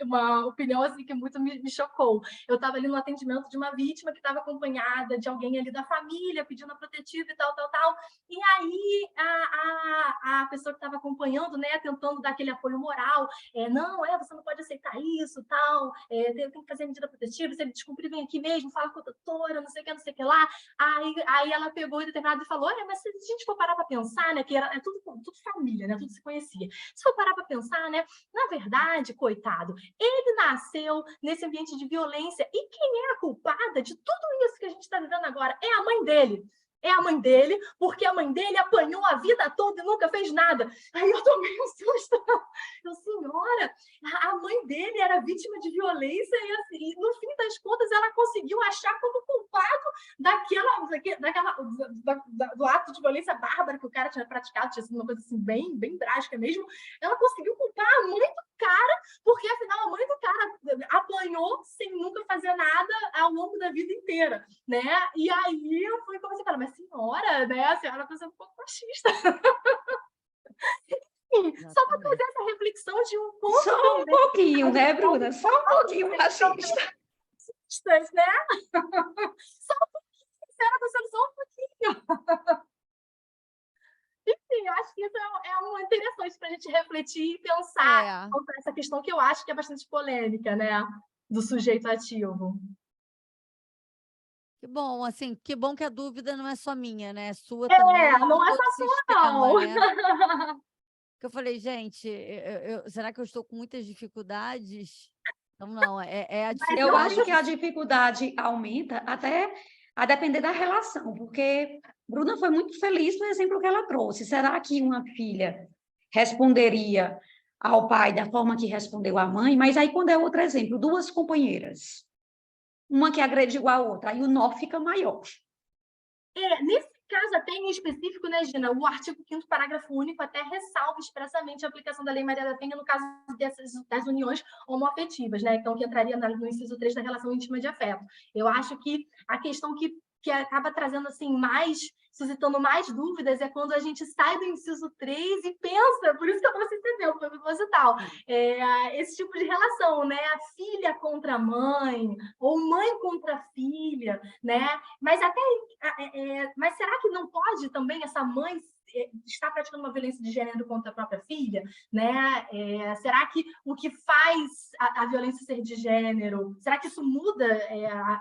opinião assim que muito me chocou. Eu estava ali no atendimento de uma vítima que estava acompanhada de alguém ali da família, pedindo a protetiva e tal, e aí a pessoa que estava acompanhando, né, tentando dar aquele apoio moral, não, você não pode aceitar isso, tal, tem que fazer a medida protetiva, se ele descumprir, vem aqui mesmo, fala com a doutora, não sei o que lá. Aí ela pegou em determinado e falou, mas se a gente for parar para pensar, né, que era tudo família, né, tudo se conhecia. Se for parar para pensar, né, na verdade, coitado, ele nasceu nesse ambiente de violência e quem é a culpada de tudo isso que a gente está vivendo agora é a mãe dele. É a mãe dele, porque a mãe dele apanhou a vida toda e nunca fez nada. Aí eu tomei um susto. Senhora, a mãe dele era vítima de violência e, assim, no fim das contas, ela conseguiu achar como culpado do ato de violência bárbara que o cara tinha praticado, tinha sido uma coisa assim, bem, bem drástica mesmo. Ela conseguiu culpar a mãe do cara, porque afinal a mãe do cara apanhou sem nunca fazer nada ao longo da vida inteira, né? E aí eu fui comecei a falar, mas senhora, né? A senhora está sendo um pouco machista. Só para fazer essa reflexão de um pouco. Só um pouquinho, né, Bruna? Só um pouquinho machista. Né? Só um pouquinho. bagunçando só um pouquinho. Enfim, eu acho que isso é interessante para a gente refletir e pensar sobre essa questão que eu acho que é bastante polêmica, né? Do sujeito ativo. Que bom, assim, que bom que a dúvida não é só minha, né? É sua também, Não é todo só o sua, sistema, não. né? Porque eu falei, gente, será que eu estou com muitas dificuldades? Então, não, é a dificuldade. Eu acho que a dificuldade aumenta até a depender da relação, porque Bruna foi muito feliz no exemplo que ela trouxe. Será que uma filha responderia ao pai da forma que respondeu à mãe? Mas aí, quando é outro exemplo, duas companheiras, uma que agrediu a outra, aí o nó fica maior. Nesse caso, até em específico, né, Gina, o artigo 5º, parágrafo único, até ressalva expressamente a aplicação da Lei Maria da Penha no caso das uniões homoafetivas, né? Então, que entraria no inciso 3 da relação íntima de afeto. Eu acho que a questão que acaba trazendo assim suscitando mais dúvidas é quando a gente sai do inciso 3 e pensa, por isso que eu trouxe esse exemplo, foi proposital, esse tipo de relação, né? A filha contra a mãe, ou mãe contra a filha, né? Mas mas será que não pode também essa mãe estar praticando uma violência de gênero contra a própria filha, né? Será que o que faz a violência ser de gênero, será que isso muda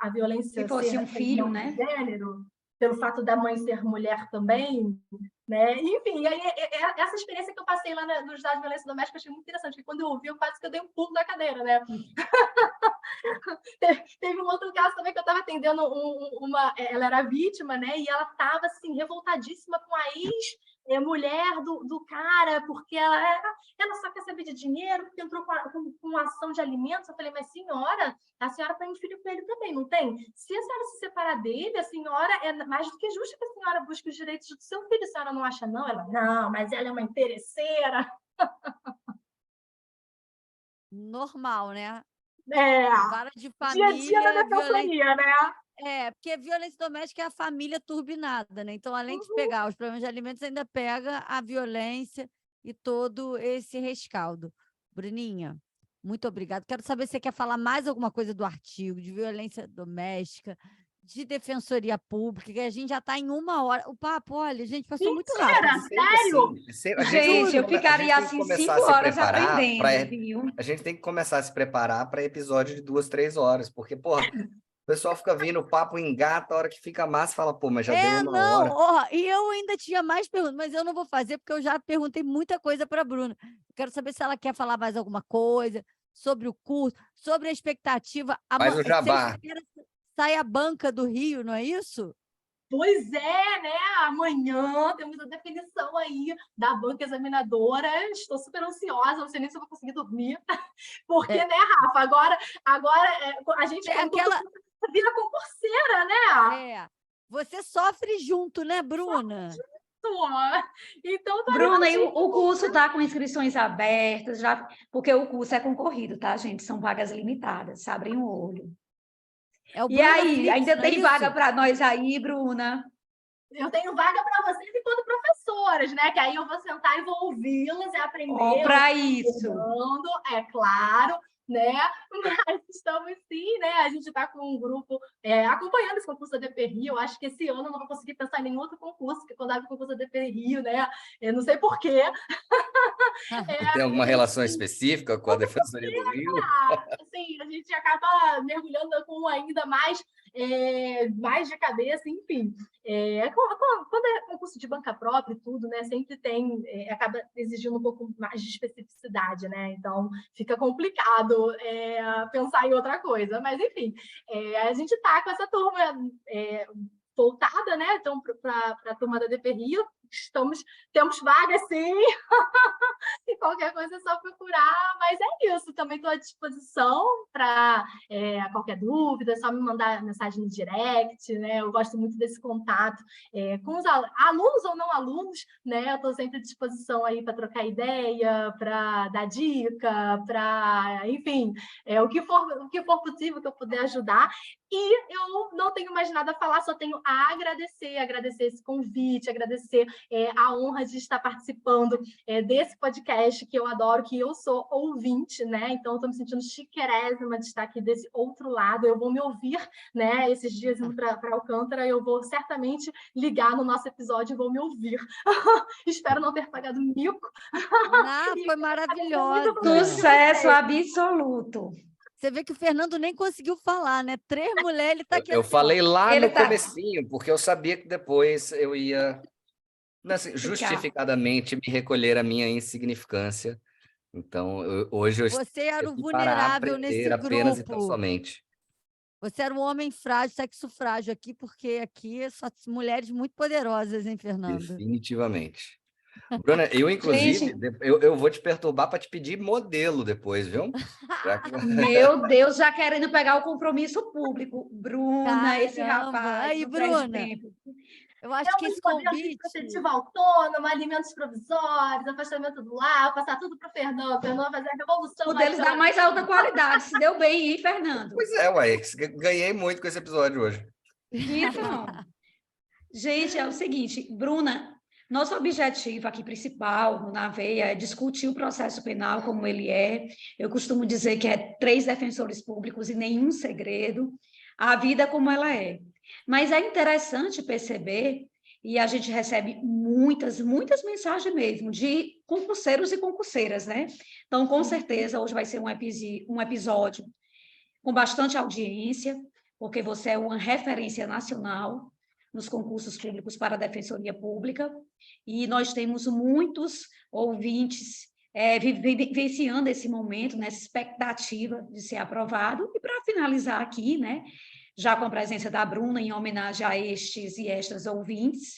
a violência se fosse ser um filho, né? de gênero, pelo fato da mãe ser mulher também, né? Enfim, essa experiência que eu passei lá nos dados de violência doméstica eu achei muito interessante, porque quando eu ouvi, eu quase que eu dei um pulo da cadeira, né? Teve um outro caso também que eu estava atendendo ela era vítima, né? E ela estava assim revoltadíssima com a ex-mulher do cara, porque ela só quer saber de dinheiro, porque entrou com uma ação de alimentos. Eu falei, mas senhora, a senhora tem um filho com ele também, não tem? Se a senhora se separar dele, a senhora é mais do que justo que a senhora busque os direitos do seu filho. A senhora não acha, não? Ela, não, mas ela é uma interesseira. Normal, né? Vara de Dia a dia da família, defensoria, né? Porque violência doméstica é a família turbinada, né? Então, além de pegar os problemas de alimentos, ainda pega a violência e todo esse rescaldo. Bruninha, muito obrigada. Quero saber se você quer falar mais alguma coisa do artigo de violência doméstica, de defensoria pública, que a gente já está em 1 hora. O papo, olha, gente, passou muito rápido. Sério? Gente, eu ficaria assim 5 horas aprendendo, viu? A gente tem que começar a se preparar para episódio de 2, 3 horas, porque, porra, o pessoal fica vindo, o papo engata, a hora que fica massa, fala, pô, mas já deu 1 hora. E eu ainda tinha mais perguntas, mas eu não vou fazer, porque eu já perguntei muita coisa para a Bruna. Quero saber se ela quer falar mais alguma coisa sobre o curso, sobre a expectativa. Faz o jabá. Sai a banca do Rio, não é isso? Pois é, né? Amanhã temos a definição aí da banca examinadora. Estou super ansiosa, não sei nem se eu vou conseguir dormir. Porque, né, Rafa, agora a gente vira concurseira, né? Você sofre junto, né, Bruna? Então, Bruna, e o curso está com inscrições abertas, já, porque o curso é concorrido, tá, gente? São vagas limitadas, abrem o olho. E aí, ainda tem vaga para nós aí, Bruna? Eu tenho vaga para vocês enquanto professoras, né? Que aí eu vou sentar e vou ouvi-las e aprender. Para isso. É claro, né? Mas estamos sim, né? A gente está com um grupo acompanhando esse concurso da DP Rio. Eu acho que esse ano eu não vou conseguir pensar em nenhum outro concurso, porque quando abre o concurso da DP Rio, né? Eu não sei porquê. Tem alguma relação específica com a Defensoria do Rio? Assim, a gente acaba mergulhando com ainda mais de cabeça, enfim. Quando é concurso de banca própria e tudo, né? Sempre acaba exigindo um pouco mais de especificidade, né? Então, fica complicado pensar em outra coisa. Mas, enfim, a gente está com essa turma voltada, né? Então, para a turma da DP Rio, temos vagas, sim. E qualquer coisa é só procurar, mas é isso, também estou à disposição para qualquer dúvida, é só me mandar mensagem no direct, né? Eu gosto muito desse contato com os alunos ou não alunos, né? Eu estou sempre à disposição aí para trocar ideia, para dar dica, para, enfim, o que for possível que eu puder ajudar. E eu não tenho mais nada a falar, só tenho a agradecer esse convite, agradecer a honra de estar participando desse podcast que eu adoro, que eu sou ouvinte, né? Então, estou me sentindo chiquérrima de estar aqui desse outro lado. Eu vou me ouvir, né? Esses dias indo para Alcântara, eu vou certamente ligar no nosso episódio e vou me ouvir. Espero não ter pagado mico. Foi maravilhosa. Sucesso absoluto. Você vê que o Fernando nem conseguiu falar, né? 3 mulheres, ele está aqui Eu assim, falei lá Ele no tá- comecinho, porque eu sabia que depois eu ia, assim, justificadamente me recolher a minha insignificância. Então, hoje eu estou você era o aqui para vulnerável nesse aprender apenas e tão grupo. somente. Você era um homem frágil, sexo frágil aqui, porque aqui é só mulheres muito poderosas, hein, Fernando? Definitivamente. Bruna, eu, inclusive, Gente. eu vou te perturbar para te pedir modelo depois, viu? Meu Deus, já querendo pegar o compromisso público. Bruna, esse Caramba! rapaz, Aí, não perde Bruna, tempo. eu acho que esse convite... protetiva autônoma, alimentos provisórios, afastamento do lar, passar tudo para o Fernando fazer a revolução. O deles dá mais alta qualidade. Se deu bem, hein, Fernando? Pois é, ué, ganhei muito com esse episódio hoje. Então, gente, é o seguinte, Bruna, nosso objetivo aqui principal no Na Veia é discutir o processo penal como ele é. Eu costumo dizer que é 3 defensores públicos e nenhum segredo, a vida como ela é. Mas é interessante perceber, e a gente recebe muitas mensagens mesmo, de concurseiros e concurseiras, né? Então, com certeza, hoje vai ser um episódio com bastante audiência, porque você é uma referência nacional nos concursos públicos para a Defensoria Pública, e nós temos muitos ouvintes vivenciando esse momento, nessa expectativa de ser aprovado. E para finalizar aqui, né, já com a presença da Bruna, em homenagem a estes e estas ouvintes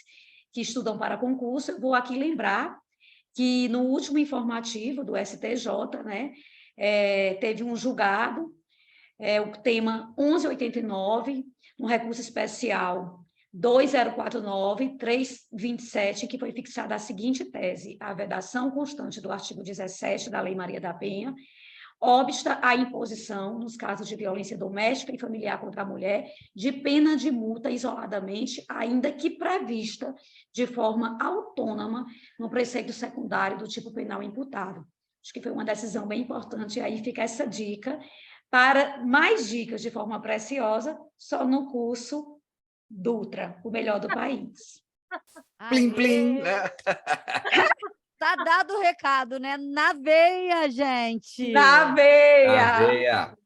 que estudam para concurso, eu vou aqui lembrar que no último informativo do STJ, né, teve um julgado, o tema 1189, no recurso especial 2049-327, que foi fixada a seguinte tese: a vedação constante do artigo 17 da Lei Maria da Penha obsta a imposição, nos casos de violência doméstica e familiar contra a mulher, de pena de multa isoladamente, ainda que prevista de forma autônoma no preceito secundário do tipo penal imputado. Acho que foi uma decisão bem importante, e aí fica essa dica. Para mais dicas de forma preciosa, só no curso Dutra, o melhor do país. Plim, plim, né? Tá dado o recado, né? Na veia, gente! Na veia! Na veia.